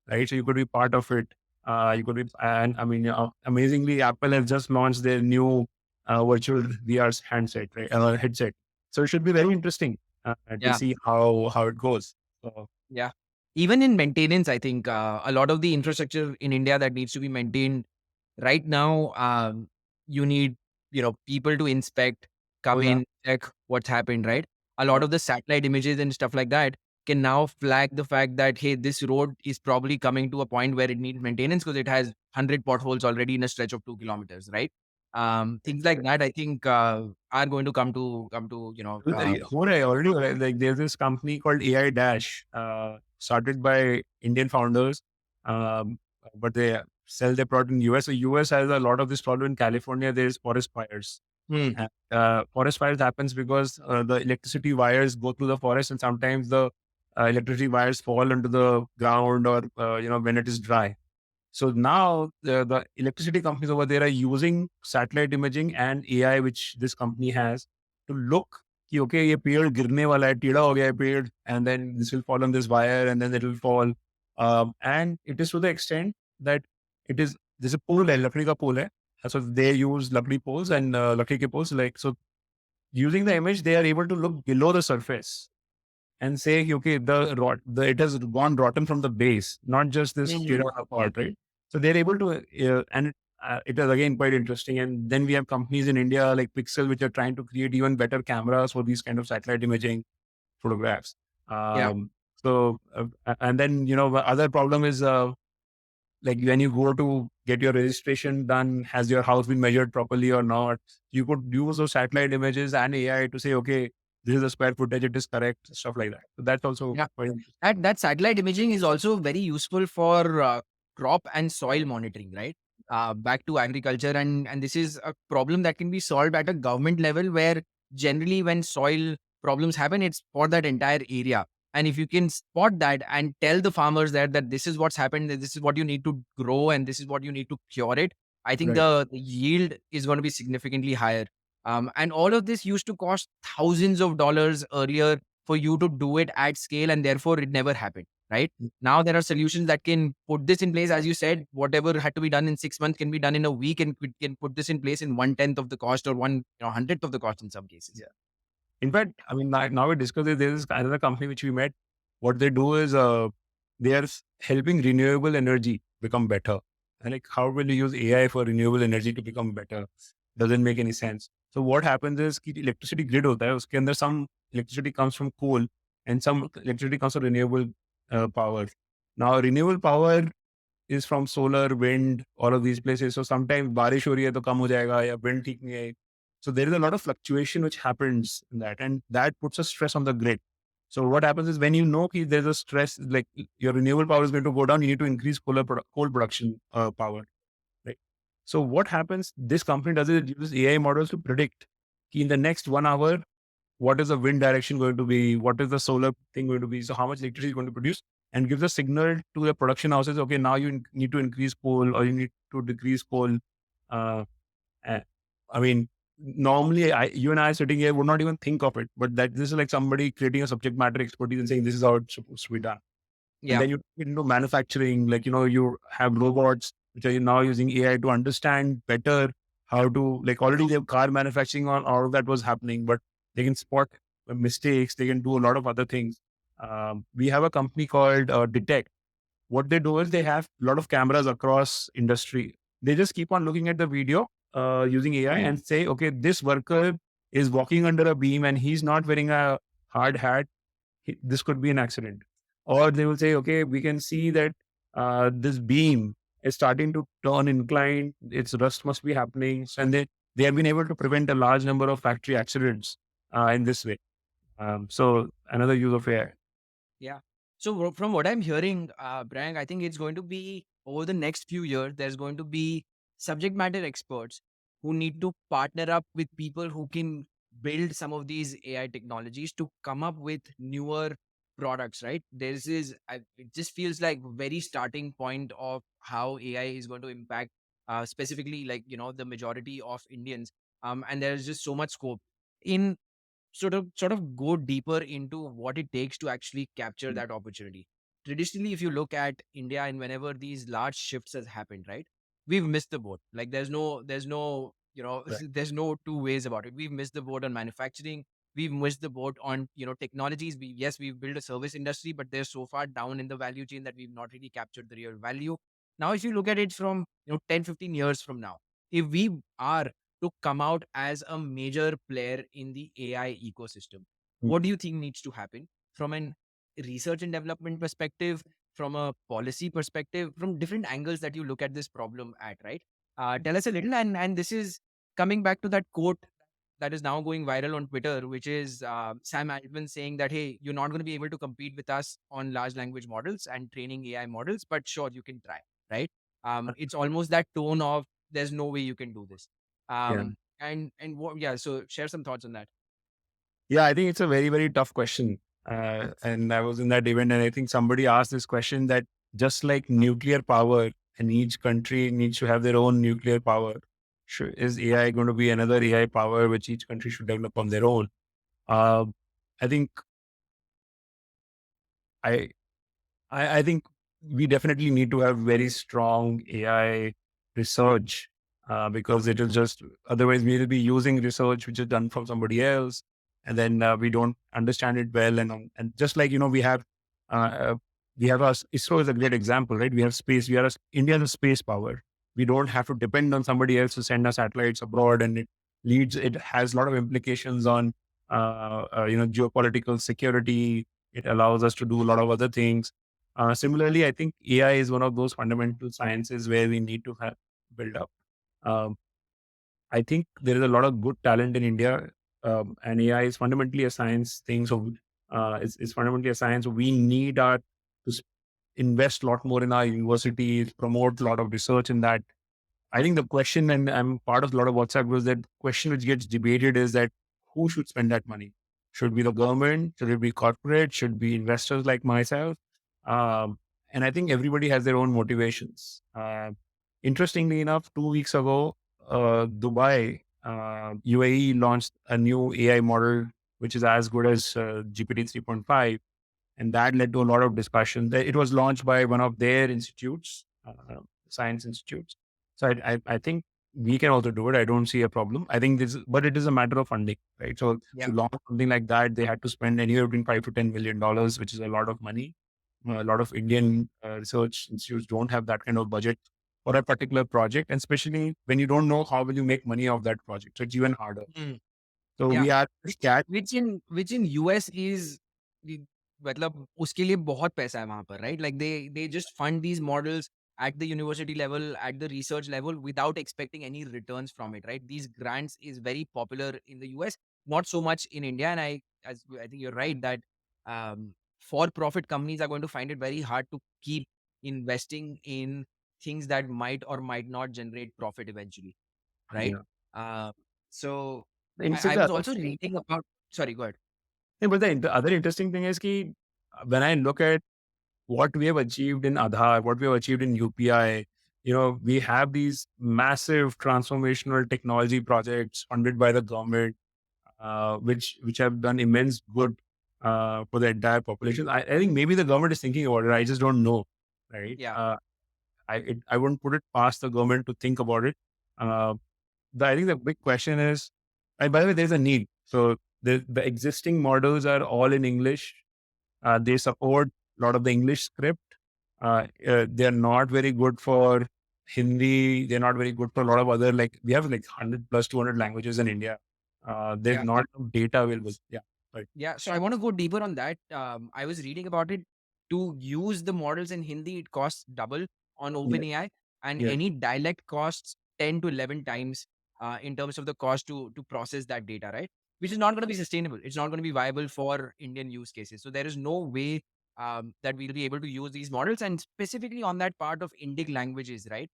right? So you could be part of it. You could be, and I mean, amazingly, Apple has just launched their new virtual VR handset, right? Headset. So it should be very interesting to Yeah. see how it goes. So Yeah. Even in maintenance, I think a lot of the infrastructure in India that needs to be maintained right now, you need, people to inspect, oh come yeah, in, check what's happened, right? A lot yeah, of the satellite images and stuff like that can now flag the fact that, hey, this road is probably coming to a point where it needs maintenance because it has 100 potholes already in a stretch of 2 kilometers, right? Things like that, I think, are going to come to, Who I already like there's this company called AIDash, started by Indian founders, um, but they sell their product in US. So US has a lot of this problem. In California, there's forest fires. Hmm. Forest fires happens because the electricity wires go through the forest, and sometimes the electricity wires fall into the ground, or when it is dry. So now the electricity companies over there are using satellite imaging and AI, which this company has, to look कि okay ये पेड़ गिरने वाला है, टेढ़ा हो गया है पेड़, and then this will fall on this wire, and then it will fall, and it is to the extent that it is there's a pole है, लकड़ी का pole है, so they use लकड़ी poles and लकड़ी के poles, like so using the image they are able to look below the surface and say, okay, it has gone rotten from the base, not just this Mhm. tear apart, right? So they're able to, and it is again quite interesting. And then we have companies in India like Pixel, which are trying to create even better cameras for these kind of satellite imaging photographs. Yeah. And then the other problem is like when you go to get your registration done, has your house been measured properly or not? You could use those satellite images and AI to say, okay, this is the square footage, it is correct, stuff like that. So that's also Yeah. quite interesting. That satellite imaging is also very useful for crop and soil monitoring, right? Back to agriculture, and this is a problem that can be solved at a government level, where generally when soil problems happen, it's for that entire area. And if you can spot that and tell the farmers that this is what's happened, that this is what you need to grow, and this is what you need to cure it, I think Right. the yield is going to be significantly higher. And all of this used to cost thousands of dollars earlier for you to do it at scale, and therefore it never happened, right? Mm. Now there are solutions that can put this in place. As you said, whatever had to be done in 6 months can be done in a week, and we can put this in place in 1/10 of the cost, or 1/100th of the cost in some cases. Yeah. In fact, I mean, now we discussed it. There's another company which we met. What they do is they are helping renewable energy become better. And like, how will you use AI for renewable energy to become better? Doesn't make any sense. So what happens is कि electricity grid होता है, उसके अंदर some electricity comes from coal and some electricity comes from renewable power. Now renewable power is from solar, wind, all of these places. So sometimes बारिश हो रही है तो कम हो जाएगा या wind ठीक नहीं है. So there is a lot of fluctuation which happens in that, and that puts a stress on the grid. So what happens is when you know कि there's a stress, like your renewable power is going to go down, you need to increase coal production power, right? So what happens? This company does is it uses AI models to predict कि in the next 1 hour, what is the wind direction going to be, what is the solar thing going to be, so how much electricity is going to produce, and gives a signal to the production houses, okay, now you need to increase coal or you need to decrease coal. uh, uh, I mean, normally you and I sitting here would not even think of it, but that this is like somebody creating a subject matter expertise and saying this is how it's supposed to be done. And Yeah. then you get into manufacturing, like, you have robots which are now using AI to understand better how to, like, already they have car manufacturing on all of that was happening, but they can spot mistakes. They can do a lot of other things. We have a company called Detect. What they do is they have a lot of cameras across industry. They just keep on looking at the video using AI and say, okay, this worker is walking under a beam and he's not wearing a hard hat. This could be an accident. Or they will say, okay, we can see that this beam is starting to turn inclined. Its rust must be happening. And they have been able to prevent a large number of factory accidents in this way. So another use of AI. Yeah. So from what I'm hearing, Brian, I think it's going to be over the next few years, there's going to be subject matter experts who need to partner up with people who can build some of these AI technologies to come up with newer products, right? It just feels like very starting point of how AI is going to impact specifically, like, the majority of Indians. And there's just so much scope in sort of go deeper into what it takes to actually capture that opportunity. Traditionally, if you look at India, and whenever these large shifts has happened, right, we've missed the boat. Like, there's no Right. there's no two ways about it. We've missed the boat on manufacturing. We've missed the boat on technologies. We've built a service industry, but they're so far down in the value chain that we've not really captured the real value. Now if you look at it from 10-15 years from now, if we are to come out as a major player in the AI ecosystem, Mm. what do you think needs to happen from an research and development perspective, from a policy perspective, from different angles that you look at this problem at, right? Tell us a little. And this is coming back to that quote that is now going viral on Twitter, which is Sam Altman saying that, hey, you're not going to be able to compete with us on large language models and training AI models, but sure, you can try, right? It's almost that tone of there's no way you can do this. Yeah. And what, yeah, so share some thoughts on that. Yeah, I think it's a very, very tough question. And I was in that event, and I think somebody asked this question that just like nuclear power, and each country needs to have their own nuclear power, is AI going to be another AI power which each country should develop on their own? Uh, I think I I think we definitely need to have very strong AI research because it is just otherwise we will be using research which is done from somebody else, and then we don't understand it well. And just like uh, we have us ISRO is a great example, right? We have space. India is a space power. We don't have to depend on somebody else to send us satellites abroad, and it has a lot of implications on geopolitical security. It allows us to do a lot of other things. Similarly, I think AI is one of those fundamental sciences where we need to have build up. Um, I think there is a lot of good talent in India, and AI is fundamentally a science thing. So it's fundamentally a science. We need to invest a lot more in our universities, promote a lot of research in that. I think the question, and I'm part of a lot of WhatsApp groups, that question which gets debated is that who should spend that money? Should be the government? Should it be corporate? Should be investors like myself? And I think everybody has their own motivations. Interestingly enough, 2 weeks ago, Dubai, UAE launched a new AI model which is as good as GPT 3.5. And that led to a lot of discussion. It was launched by one of their institutes, science institutes. So I think we can also do it. I don't see a problem. I think but it is a matter of funding, right? So Yeah. to launch something like that, they had to spend anywhere between $5 to $10 million, which is a lot of money. A lot of Indian research institutes don't have that kind of budget for a particular project, and especially when you don't know how will you make money off that project. So it's even harder. Mm. So Yeah. we are this Which cat. which in US is the मतलब उसके लिए बहुत पैसा है वहाँ पर, right? Like they just fund these models at the university level, at the research level, without expecting any returns from it, right? These grants is very popular in the US, not so much in India. And I think you're right that for-profit companies are going to find it very hard to keep investing in things that might or might not generate profit eventually, right? Yeah. Uh, so In fact, I was also reading about. Sorry, go ahead. but the other interesting thing is that when I look at what we have achieved in Aadhaar, what we have achieved in UPI, we have these massive transformational technology projects funded by the government, which have done immense good for the entire population. I think maybe the government is thinking about it. I just don't know, right? Yeah. I wouldn't put it past the government to think about it. Uh, I think the big question is, and by the way, there's a need. So the existing models are all in English. They support a lot of the English script. They're not very good for Hindi. They're not very good for a lot of other, like we have like 100 plus 200 languages in India. There's Yeah. not enough data available. Yeah. Right. Yeah. So I want to go deeper on that. I was reading about it. To use the models in Hindi, it costs double on Yeah. OpenAI, and Yeah. any dialect costs 10 to 11 times in terms of the cost to process that data, right? Which is not going to be sustainable. It's not going to be viable for Indian use cases. So there is no way that we'll be able to use these models, and specifically on that part of Indic languages, right?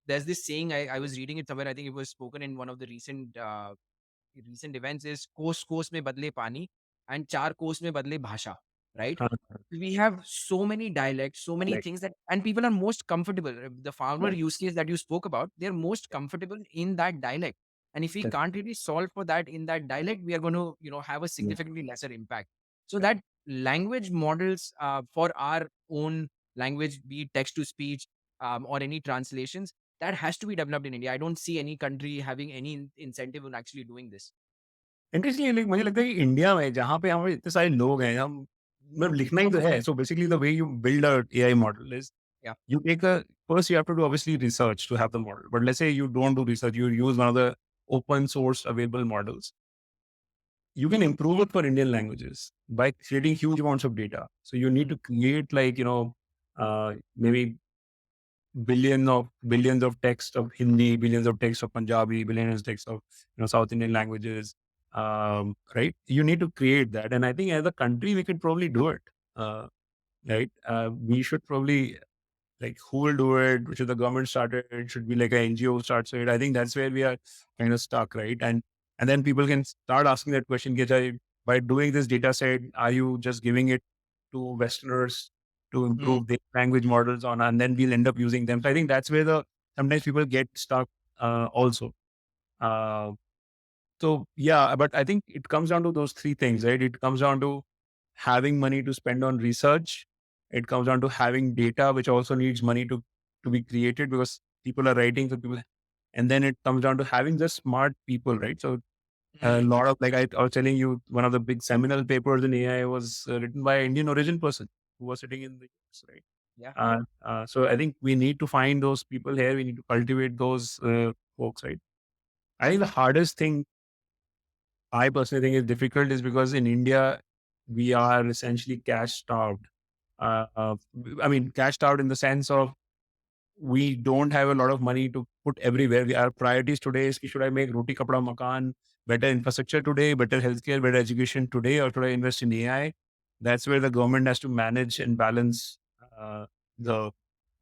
There's this saying, I was reading it somewhere. I think it was spoken in one of the recent events is कोस कोस में बदले पानी and चार कोस में बदले भाषा, right? Uh, We have so many dialects, so many like, things that, and people are most comfortable. The farmer like, use case that you spoke about, they're most comfortable in that dialect. And if we that- can't really solve for that in that dialect, we are going to, have a yeah. significantly lesser impact. So that language models for our own language, be it text to speech or any translations, that has to be developed in India. I don't see any country having any incentive on actually doing this. Interestingly, like, मुझे लगता है कि India में जहाँ पे हमारे इतने सारे लोग हैं, हम मतलब लिखना ही तो है. So basically, the way you build a AI model is Yeah. you take a first you have to do obviously research to have the model. But let's say you don't do research, you use one of the open source available models. You can improve it for Indian languages by creating huge amounts of data. So you need to create like, maybe billions of text of Hindi, billions of text of Punjabi, billions of text of South Indian languages. Right? You need to create that. And I think as a country we could probably do it. Right? We should probably like who will do it? Should the government start it? It should be like an NGO starts it. I think that's where we are kind of stuck, right? And then people can start asking that question, Gejai, by doing this data set, are you just giving it to Westerners to Mm. improve their language models on, and then we'll end up using them. So I think that's where sometimes people get stuck also. Uh, so yeah, but I think it comes down to those three things, right? It comes down to having money to spend on research. It comes down to having data, which also needs money to be created because people are writing for people. And then it comes down to having just smart people, right? So a Mm. lot of like I was telling you, one of the big seminal papers in AI was written by an Indian origin person who was sitting in the US, right? Yeah. So I think we need to find those people here. We need to cultivate those folks, right? I think the hardest thing I personally think is difficult is because in India, we are essentially cash starved. I mean, cash starved in the sense of we don't have a lot of money to put everywhere. Our priorities today is, should I make roti kapda makan, better infrastructure today, better healthcare, better education today, or should I invest in AI? That's where the government has to manage and balance the.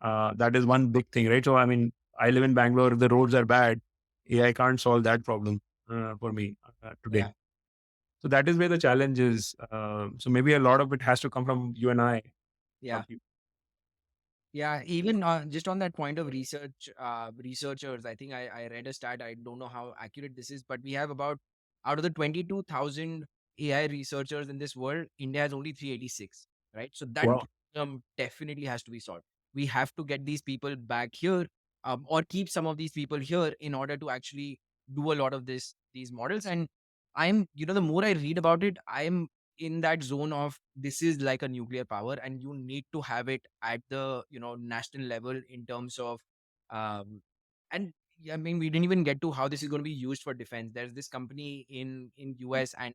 That is one big thing, right? So, I mean, I live in Bangalore. If the roads are bad, AI can't solve that problem for me today. Yeah. So that is where the challenge is. So maybe a lot of it has to come from you and I, Yeah. not people. Yeah. Even just on that point of researchers, I think I read a stat. I don't know how accurate this is, but we have about out of the 22,000 AI researchers in this world, India has only 386, right? So that Wow. problem definitely has to be solved. We have to get these people back here, or keep some of these people here in order to actually do a lot of these models. And I'm, the more I read about it, I'm in that zone of this is like a nuclear power, and you need to have it at the, national level in terms of, um, and yeah, I mean, we didn't even get to how this is going to be used for defense. There's this company in US, and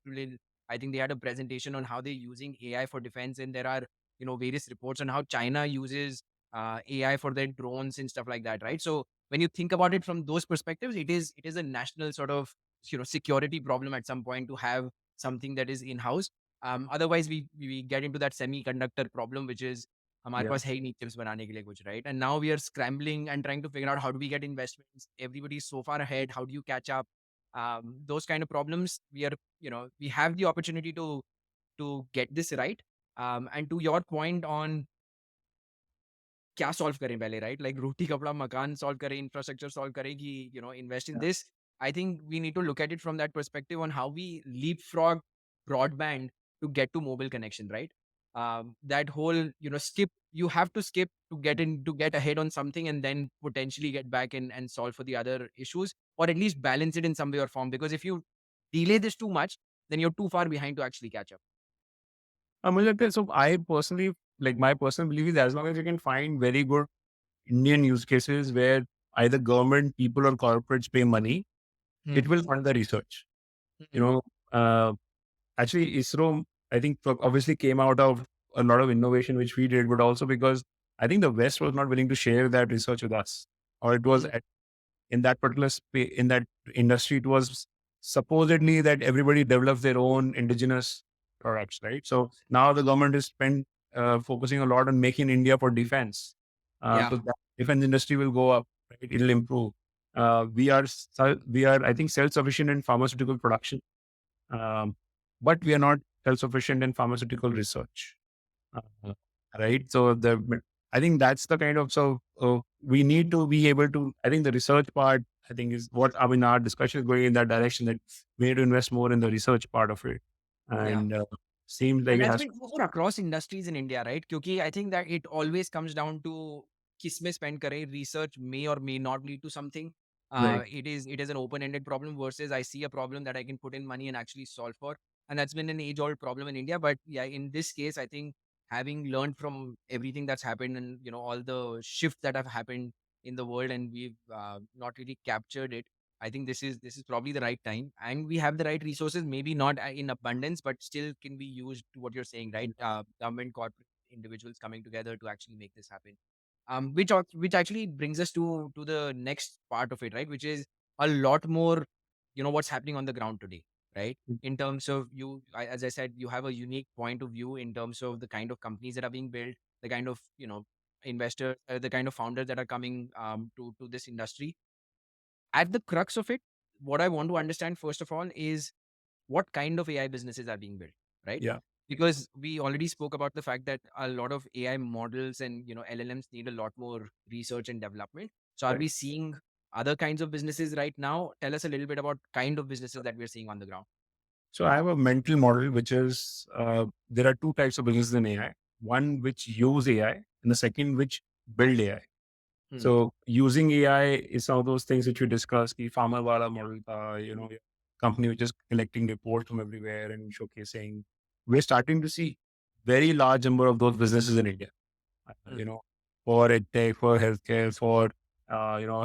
I think they had a presentation on how they're using AI for defense, and there are, various reports on how China uses AI for their drones and stuff like that, right? So when you think about it from those perspectives, it is a national sort of, security problem at some point to have something that is in house. Otherwise, we get into that semiconductor problem, which is हमारे Yeah. पास है ही नहीं chips बनाने के लिए कुछ, right? And now we are scrambling and trying to figure out how do we get investments. Everybody is so far ahead. How do you catch up? Those kind of problems, we have the opportunity to get this right. And to your point on क्या solve करें पहले, right? Like रोटी कपड़ा मकान solve करें, infrastructure solve करें, कि invest in Yeah. This. I think we need to look at it from that perspective on how we leapfrog broadband to get to mobile connection, right? That whole, skip, you have to skip to get ahead on something, and then potentially get back and solve for the other issues, or at least balance it in some way or form, because if you delay this too much, then you're too far behind to actually catch up. मुझे लगता है, so I personally, like my personal belief is as long as you can find very good Indian use cases where either government, people or corporates pay money, Hmm. it will fund the research. You Hmm. know, actually ISRO, I think obviously came out of a lot of innovation which we did, but also because I think the West was not willing to share that research with us, or it was Hmm. in that particular in that industry, it was supposedly that everybody develops their own indigenous products, right? So now the government is focusing a lot on making India for defense. Yeah. So that defense industry will go up, right? It'll improve. We are, I think, self-sufficient in pharmaceutical production, um, but we are not self-sufficient in pharmaceutical research. Uh, right. So I think that's the kind of, so we need to be able to, I think the research part, I think is what, I mean, our discussion is going in that direction, that we need to invest more in the research part of it. Yeah. And seems like And it that's has, been for across industries in India, right? Because I think that it always comes down to किसमें spend करें. Research may or may not lead to something. right. It is an open-ended problem versus I see a problem that I can put in money and actually solve for. And that's been an age-old problem in India. But yeah, in this case, I think having learned from everything that's happened, and all the shifts that have happened in the world, and we've not really captured it, I think this is probably the right time, and we have the right resources. Maybe not in abundance, but still can be used to what you're saying, right? Government, corporate, individuals coming together to actually make this happen. Which actually brings us to the next part of it, right? Which is a lot more, what's happening on the ground today, right? In terms of as I said, you have a unique point of view in terms of the kind of companies that are being built, the kind of investors, the kind of founders that are coming to this industry. At the crux of it, what I want to understand first of all is what kind of AI businesses are being built, right? Yeah. Because we already spoke about the fact that a lot of AI models and LLMs need a lot more research and development. So are Right. we seeing other kinds of businesses right now? Tell us a little bit about kind of businesses that we're seeing on the ground. So I have a mental model, which is, there are two types of businesses in AI. One which use AI, and the second which build AI. Hmm. So using AI is some of those things which we discussed, the farmer wala model, company which is collecting reports from everywhere and showcasing. We're starting to see very large number of those businesses in India, Hmm. for edtech, for healthcare, for,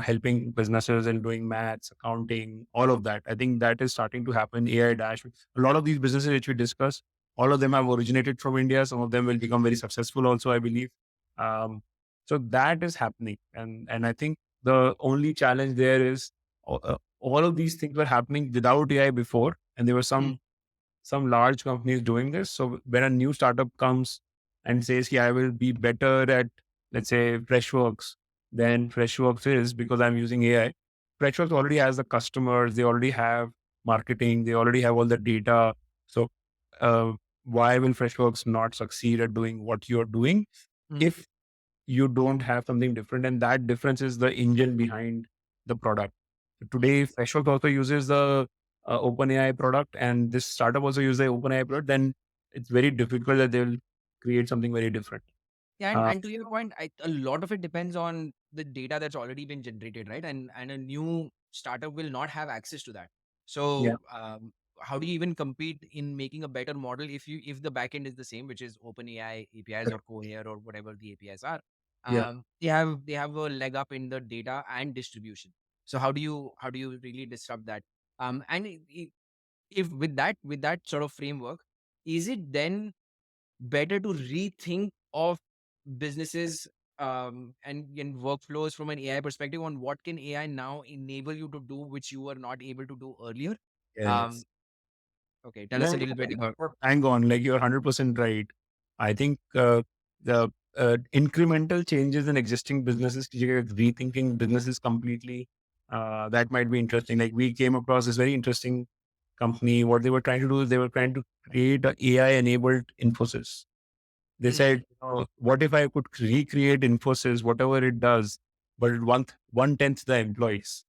helping businesses and doing maths, accounting, all of that. I think that is starting to happen. AIDash, a lot of these businesses which we discuss, all of them have originated from India. Some of them will become very successful also, I believe. Um, so that is happening. And I think the only challenge there is, all of these things were happening without AI before, and there were Hmm. some large companies doing this. So when a new startup comes and says, "Yeah, I will be better at, let's say, Freshworks than Freshworks is because I'm using AI." Freshworks already has the customers, they already have marketing, they already have all the data. So uh, why will Freshworks not succeed at doing what you're doing Hmm. if you don't have something different? And that difference is the engine behind the product. Hmm. Today, Freshworks also uses the OpenAI product, and this startup also use the OpenAI product, then it's very difficult that they will create something very different. Yeah, Uh, and to your point, a lot of it depends on the data that's already been generated, right? And a new startup will not have access to that. yeah, So how do you even compete in making a better model if the backend is the same, which is OpenAI APIs or Cohere or whatever the APIs are? yeah, They have a leg up in the data and distribution. So how do you really disrupt that? And if with that sort of framework, is it then better to rethink of businesses and workflows from an AI perspective on what can AI now enable you to do which you were not able to do earlier? Um, yes. okay, tell us No, a little bit about. hang on, like you're 100% right. I think the incremental changes in existing businesses, rethinking businesses completely, that might be interesting. Like we came across this very interesting company. What they were trying to do is they were trying to create a AI-enabled Infosys. They Mm, said, what if I could recreate Infosys, whatever it does, but one tenth the employees,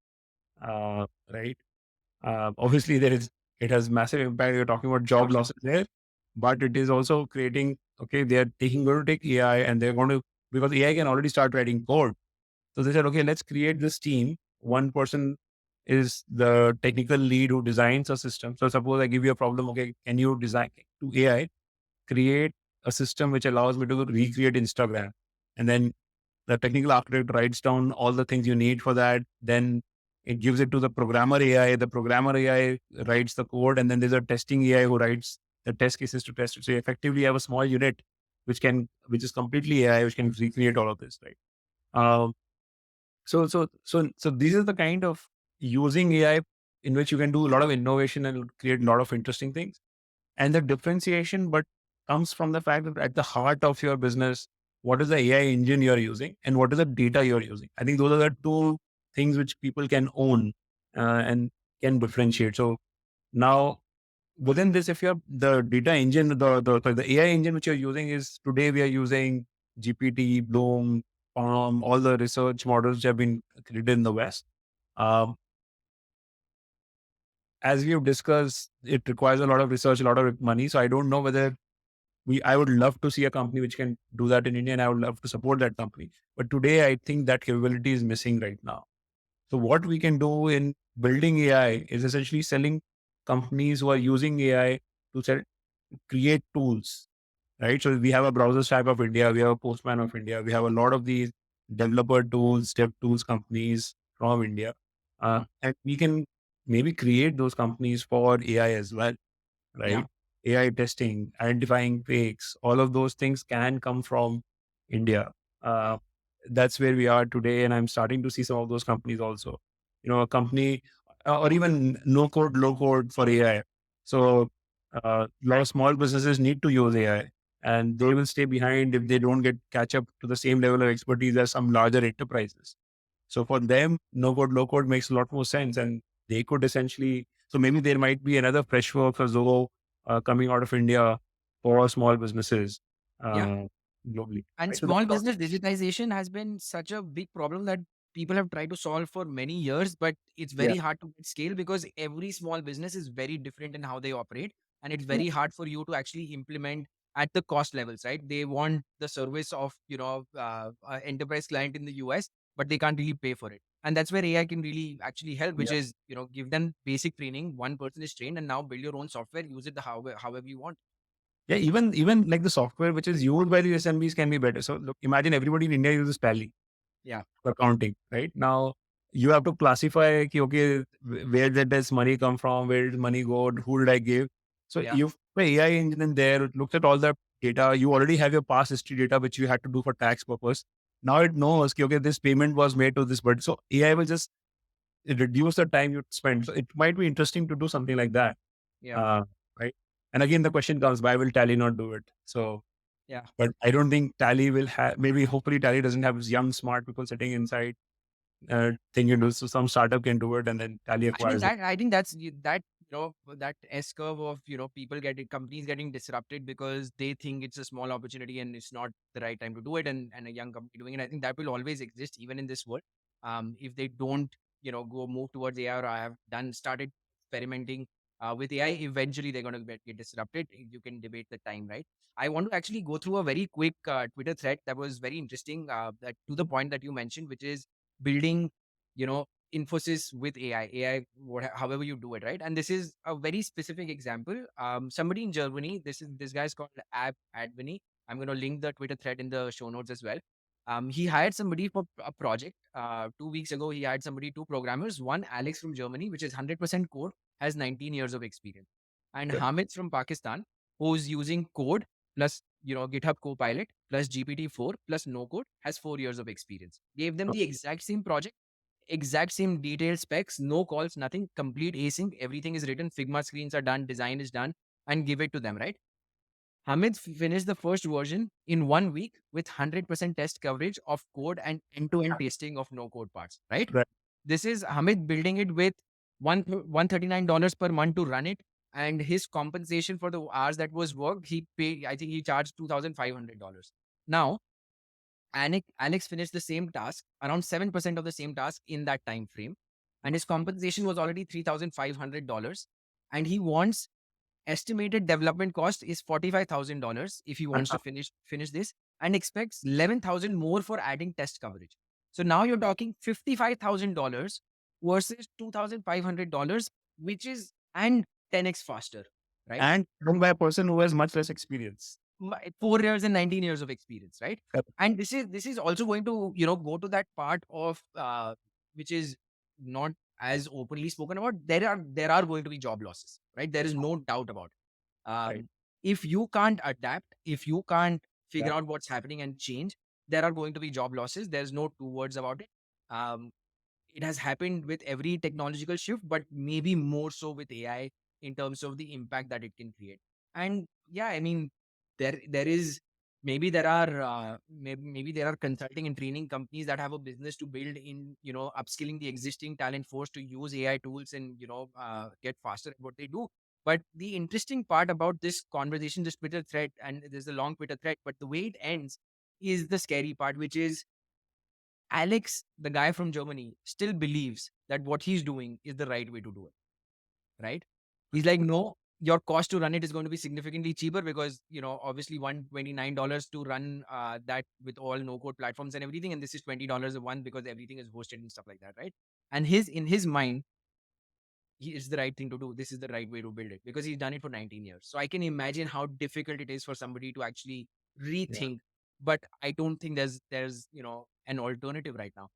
right? Obviously, it has massive impact. You're talking about job losses there, but it is also creating. Okay, they are going to take AI and they're going to, because AI can already start writing code. So they said, okay, let's create this team. One person is the technical lead who designs a system. So suppose I give you a problem. Okay, can you design to AI create a system which allows me to recreate Instagram, and then the technical architect writes down all the things you need for that. Then it gives it to the programmer AI. The programmer AI writes the code, and then there's a testing AI who writes the test cases to test it. So you effectively have a small unit which is completely AI, which can recreate all of this, right? Um, so this is the kind of using AI in which you can do a lot of innovation and create a lot of interesting things. And the differentiation, but comes from the fact that at the heart of your business, what is the AI engine you're using and what is the data you're using? I think those are the two things which people can own and can differentiate. So now within this, if you're the data engine, the AI engine which you're using is today we are using GPT, Bloom, Palm, all the research models which have been created in the West. Um, as we've discussed, it requires a lot of research, a lot of money. So I don't know whether I would love to see a company which can do that in India, and I would love to support that company. But today, I think that capability is missing right now. So what we can do in building AI is essentially selling companies who are using AI to create tools, right? So we have a browser stack of India, we have a Postman of India, we have a lot of these developer tools, dev tools companies from India, and we can maybe create those companies for AI as well, yeah, right? AI testing, identifying fakes, all of those things can come from India. Uh, that's where we are today. And I'm starting to see some of those companies also. A company or even no code, low code for AI. So a lot of small businesses need to use AI and they will stay behind if they don't get catch up to the same level of expertise as some larger enterprises. So for them, no code, low code makes a lot more sense. And they could essentially, so maybe there might be another fresh work for Zoho coming out of India for small businesses yeah. uh, globally. And Right? So that's small what, business digitization has been such a big problem that people have tried to solve for many years, but it's yeah, very hard to get scale because every small business is very different in how they operate. And it's yeah, very hard for you to actually implement at the cost levels, right? They want the service of, enterprise client in the US, but they can't really pay for it. And that's where AI can really actually help, which yeah. is, give them basic training. One person is trained and now build your own software, use it however you want. Yeah, even like the software which is used by the SMBs can be better. So look, imagine everybody in India uses Tally Yeah. for accounting, right? Now you have to classify, ki, okay, where did this money come from? Where did money go? Who did I give? So Yeah. you've the AI engine in there, it looks at all the data. You already have your past history data, which you had to do for tax purpose. Now it knows, ki, okay, this payment was made to this, but so AI will just reduce the time you spend. So it might be interesting to do something like that. Yeah. Uh, right. And again, the question comes, why will Tally not do it? So, Yeah. but I don't think Tally will have, maybe hopefully Tally doesn't have young, smart people sitting inside thinking to, so some startup can do it and then Tally acquires it. I think that's that that S curve of people getting companies getting disrupted because they think it's a small opportunity and it's not the right time to do it, and a young company doing it. I think that will always exist even in this world. If they don't go move towards AI or I have done started experimenting with AI, eventually they're going to get disrupted. You can debate the time, right? I want to actually go through a very quick Twitter thread that was very interesting, that to the point that you mentioned, which is building, Infosys with AI, however you do it, right? And this is a very specific example. Somebody in Germany, this guy's called Ab Advini. I'm going to link the Twitter thread in the show notes as well. He hired somebody for a project. 2 weeks ago, he hired somebody, two programmers. One, Alex from Germany, which is 100% code, has 19 years of experience, and Okay. Hamid from Pakistan, who's using code plus GitHub Copilot plus GPT-4 plus no code, has 4 years of experience. Gave them the exact same project, exact same detailed specs, no calls, nothing, complete async. Everything is written. Figma screens are done. Design is done, and give it to them. Right. Hamid finished the first version in 1 week with 100% test coverage of code and end-to-end testing of no-code parts, right? Right. This is Hamid building it with $139 per month to run it. And his compensation for the hours that was worked, he paid, I think he charged $2,500. Now, Alex finished the same task, around 7% of the same task in that time frame. And his compensation was already $3,500. And he wants estimated development cost is $45,000 if he wants to finish this, and expects 11,000 more for adding test coverage. So now you're talking $55,000 versus $2,500, which is and 10x faster, right? And done by a person who has much less experience. 4 years and 19 years of experience, right? Correct. And this is also going to go to that part of which is not as openly spoken about. There are going to be job losses, right? There is no doubt about it. Right. If you can't adapt, if you can't Yeah. figure out what's happening and change, there are going to be job losses. There's no two words about it. um, it has happened with every technological shift, but maybe more so with AI in terms of the impact that it can create. And yeah, I mean, there is maybe there are maybe there are consulting and training companies that have a business to build in, upskilling the existing talent force to use AI tools and get faster at what they do. But the interesting part about this conversation, this Twitter thread, and there's a long Twitter thread, but the way it ends is the scary part, which is Alex, the guy from Germany, still believes that what he's doing is the right way to do it, right? He's like, no, your cost to run it is going to be significantly cheaper because, obviously $129 to run that with all no code platforms and everything. And this is $20 a month because everything is hosted and stuff like that, right? And in his mind, it's the right thing to do. This is the right way to build it because he's done it for 19 years. So I can imagine how difficult it is for somebody to actually Yeah. rethink. But I don't think there's an alternative right now.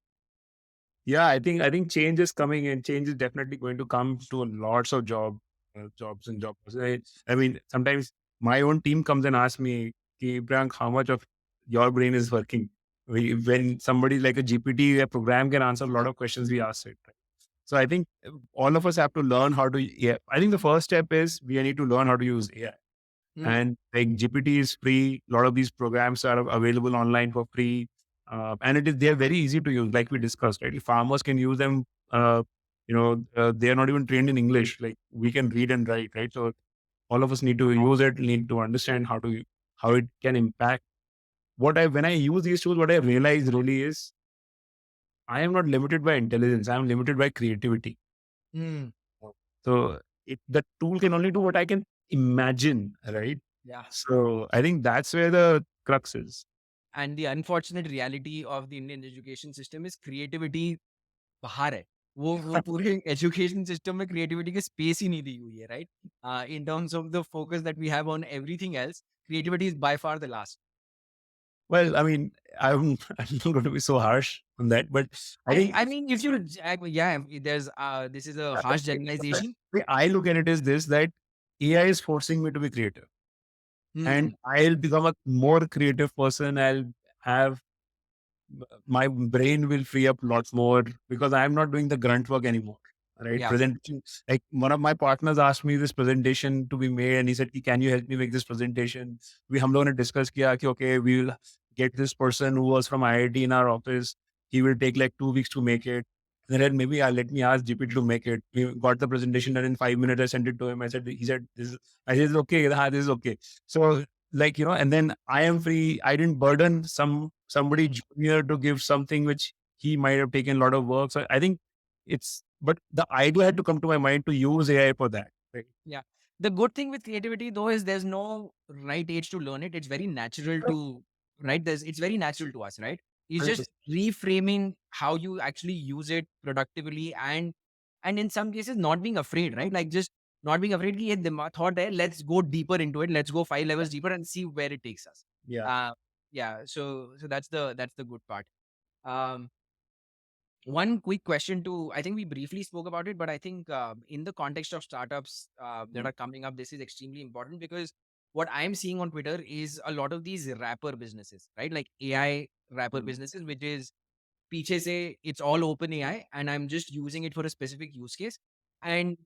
Yeah, I think change is coming, and change is definitely going to come to lots of jobs and jobs. I mean, sometimes my own team comes and asks me, "Ki, Priyank, how much of your brain is working?" When somebody like a GPT, a program can answer a lot of questions we ask it. Right? So I think all of us have to learn how to. Yeah, I think the first step is we need to learn how to use AI. Hmm. And like GPT is free. A lot of these programs are available online for free, and they're very easy to use, like we discussed. Right, farmers can use them. They are not even trained in English. Like we can read and write, right? So all of us need to use it. Need to understand how it can impact. When I use these tools, what I realize really is I am not limited by intelligence. I am limited by creativity. Hmm. So the tool can only do what I can imagine, right? Yeah. So I think that's where the crux is. And the unfortunate reality of the Indian education system is creativity बाहर है. वो पूरे education system में creativity की space ही नहीं दी हुई है, right? In terms of the focus that we have on everything else, creativity is by far the last. Well, I mean, I'm not going to be so harsh on that, but I think I mean, if you, yeah, there's this is a harsh the generalization. way I look at it is this: that AI is forcing me to be creative, and Hmm. I'll become a more creative person. I'll have my brain will free up lots more because I'm not doing the grunt work anymore. Right. Yeah. Presentation. Like one of my partners asked me this presentation to be made, and he said, "Can you help me make this presentation?" हम लोगों ने discuss किया कि okay, we will get this person who was from IIT in our office. He will take like 2 weeks to make it. And then maybe let me ask GPT to make it. We got the presentation done in 5 minutes. I sent it to him. He said, this is, I said, okay, this is okay. So and then I am free. I didn't burden somebody junior to give something which he might have taken a lot of work. So I think it's but the idea had to come to my mind to use AI for that. Right? Yeah. The good thing with creativity though is there's no right age to learn it. It's very natural to right. It's very natural to us, right? It's just 100%. reframing how you actually use it productively and in some cases not being afraid, right? Like just not being afraid. Ki, "Ye dimag thought hai, let's go deeper into it. Let's go 5 levels deeper and see where it takes us." Yeah. Uh, yeah. So that's the good part. Um, One quick question to, I think we briefly spoke about it, but I think in the context of startups that Mm. are coming up, this is extremely important because what I'm seeing on Twitter is a lot of these wrapper businesses, right? Like AI wrapper Mm. businesses, which is पीछे से it's all open AI and I'm just using it for a specific use case. And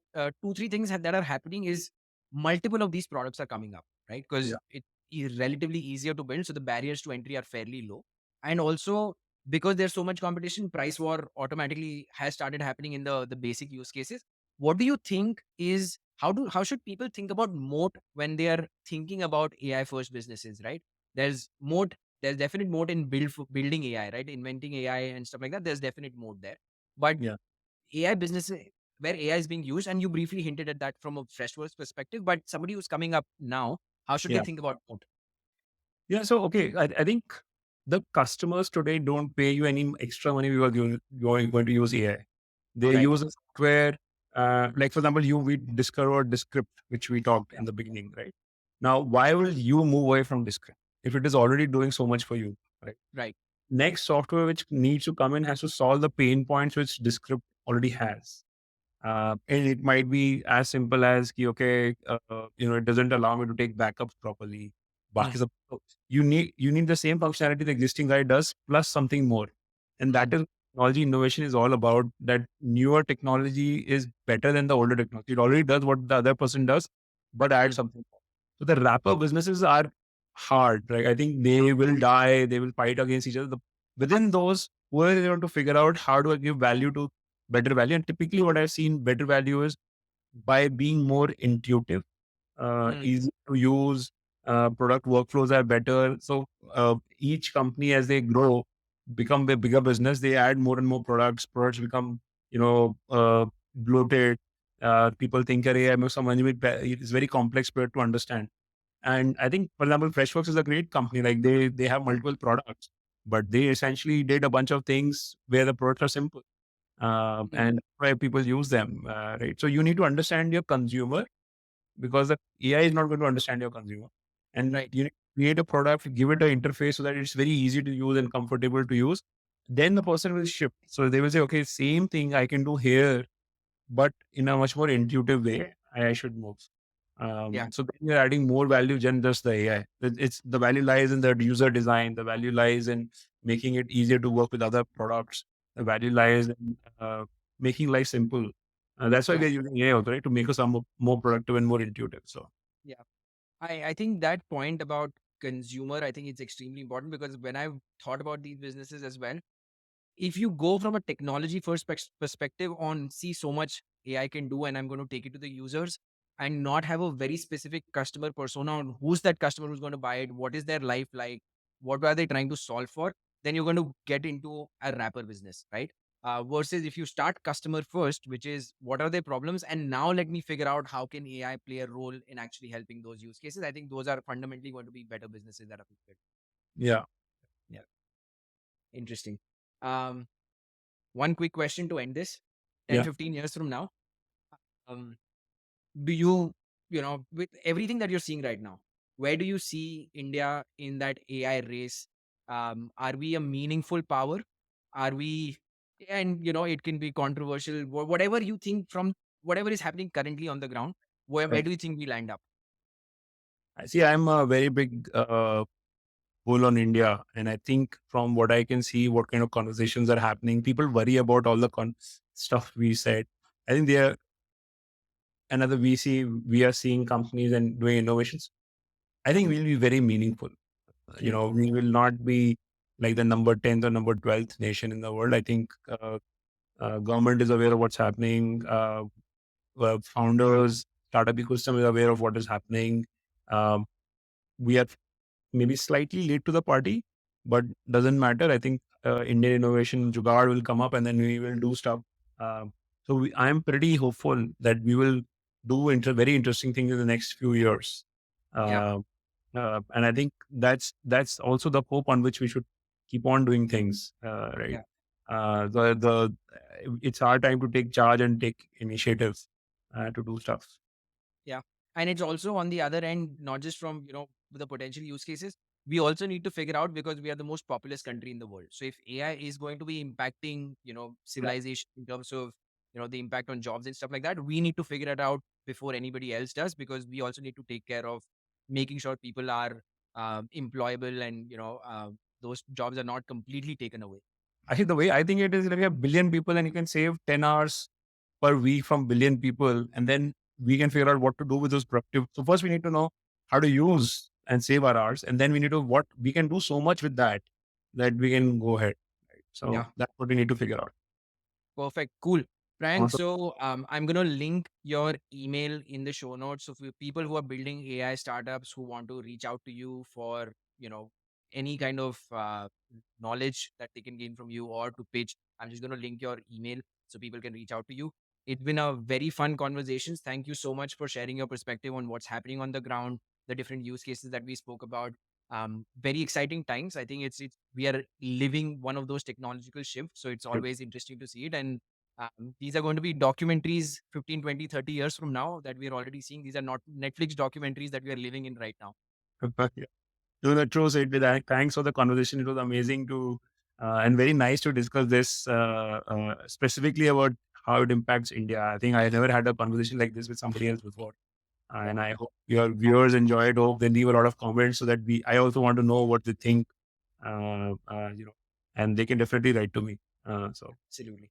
two, three things that are happening is multiple of these products are coming up, right? Yeah. Because it is relatively easier to build. So the barriers to entry are fairly low. And also because there's so much competition, price war automatically has started happening in the basic use cases. What do you think is how should people think about moat when they are thinking about AI first businesses, right? There's moat there's definite moat in building AI, right? Inventing AI and stuff like that. There's definite moat there. But Yeah. AI business where AI is being used, and you briefly hinted at that from a freshworks perspective, but somebody who's coming up now, how should they Yeah. think about moat? Yeah. So, okay. I think the customers today don't pay you any extra money because you're going to use AI. They Right. use a software, like for example, we discovered Descript, which we talked Yeah. in the beginning, right? Now, why will you move away from Descript if it is already doing so much for you, right? Right. Next software which needs to come in has to solve the pain points which Descript already has. And it might be as simple as, ki, okay, it doesn't allow me to take backups properly. Hmm. बाकी सब- so you need the same functionality the existing guy does plus something more, and Hmm. that is technology innovation is all about. That newer technology is better than the older technology. It already does what the other person does, but Hmm. adds something. So the wrapper businesses are hard. Right? I think they will die. They will fight against each other. Within those, who are able to figure out how do I give value to better value? And typically, what I've seen better value is by being more intuitive, Hmm. easy to use. Product workflows are better. So each company, as they grow, become a bigger business. They add more and more products. Products become, bloated. People think, "Arey, I make some money with it's very complex product to understand." And I think, for example, Freshworks is a great company. Like they have multiple products, but they essentially did a bunch of things where the products are simple, Hmm. and why people use them, right? So you need to understand your consumer because the AI is not going to understand your consumer, and Right. you need to create a product, give it an interface so that it's very easy to use and comfortable to use. Then the person will shift. So they will say, okay, same thing I can do here, but in a much more intuitive way, I should move. Yeah. So then you're adding more value than just the AI. It's the value lies in the user design. The value lies in making it easier to work with other products. The value lies in making life simple. That's why Yeah. we're using AI also, right? To make us more productive and more intuitive. So Yeah. I think that point about consumer, I think it's extremely important because when I've thought about these businesses as well, if you go from a technology first perspective on see so much AI can do and I'm going to take it to the users and not have a very specific customer persona on who's that customer who's going to buy it, what is their life like, what are they trying to solve for, then you're going to get into a wrapper business, right? Versus if you start customer first, which is what are their problems, and now let me figure out how can AI play a role in actually helping those use cases. I think those are fundamentally going to be better businesses that are fit. yeah, Yeah, interesting. Um, One quick question to end this. 10, yeah. 15 years from now, um, do you, with everything that you're seeing right now, where do you see India in that AI race? Are we a meaningful power? Are we, and it can be controversial, whatever you think from whatever is happening currently on the ground, where Right. do you think we land up? I see. I'm a very big pull on India, and I think from what I can see, what kind of conversations are happening, people worry about all the stuff we said. I think they are another VC. We are seeing companies and doing innovations. I think we'll be very meaningful. Hmm. We will not be like the number 10th or number 12th nation in the world. I think government is aware of what's happening. Founders, startup ecosystem is aware of what is happening. Um, we are maybe slightly late to the party, but doesn't matter. I think Indian innovation jugaad will come up and then we will do stuff. So I am pretty hopeful that we will do very interesting things in the next few years. Yeah, Uh, and I think that's also the hope on which we should keep on doing things. Right. yeah. The It's our time to take charge and take initiatives to do stuff. Yeah. And it's also on the other end, not just from, the potential use cases, we also need to figure out because we are the most populous country in the world. So if AI is going to be impacting, civilization in terms of, the impact on jobs and stuff like that, we need to figure it out before anybody else does, because we also need to take care of making sure people are employable and, those jobs are not completely taken away. Actually, the way I think it is, like a billion people, and you can save 10 hours per week from billion people, and then we can figure out what to do with those productive. So first, we need to know how to use and save our hours, and then we need to what we can do so much with that that we can go ahead. Right? So Yeah. that's what we need to figure out. Perfect. Cool. Frank, Also, so I'm going to link your email in the show notes. So for people who are building AI startups who want to reach out to you for, any kind of knowledge that they can gain from you or to pitch, I'm just going to link your email so people can reach out to you. It's been a very fun conversation. Thank you so much for sharing your perspective on what's happening on the ground, the different use cases that we spoke about. Very exciting times. I think it's we are living one of those technological shifts. So it's always interesting to see it. And these are going to be documentaries 15, 20, 30 years from now that we are already seeing. These are not Netflix documentaries that we are living in right now. yeah. No, the truth is, thanks for the conversation. It was amazing to and very nice to discuss this specifically about how it impacts India. I think I never had a conversation like this with somebody else before. Yeah, And I hope your viewers enjoyed. Hope they leave a lot of comments so that I also want to know what they think, and they can definitely write to me. So absolutely.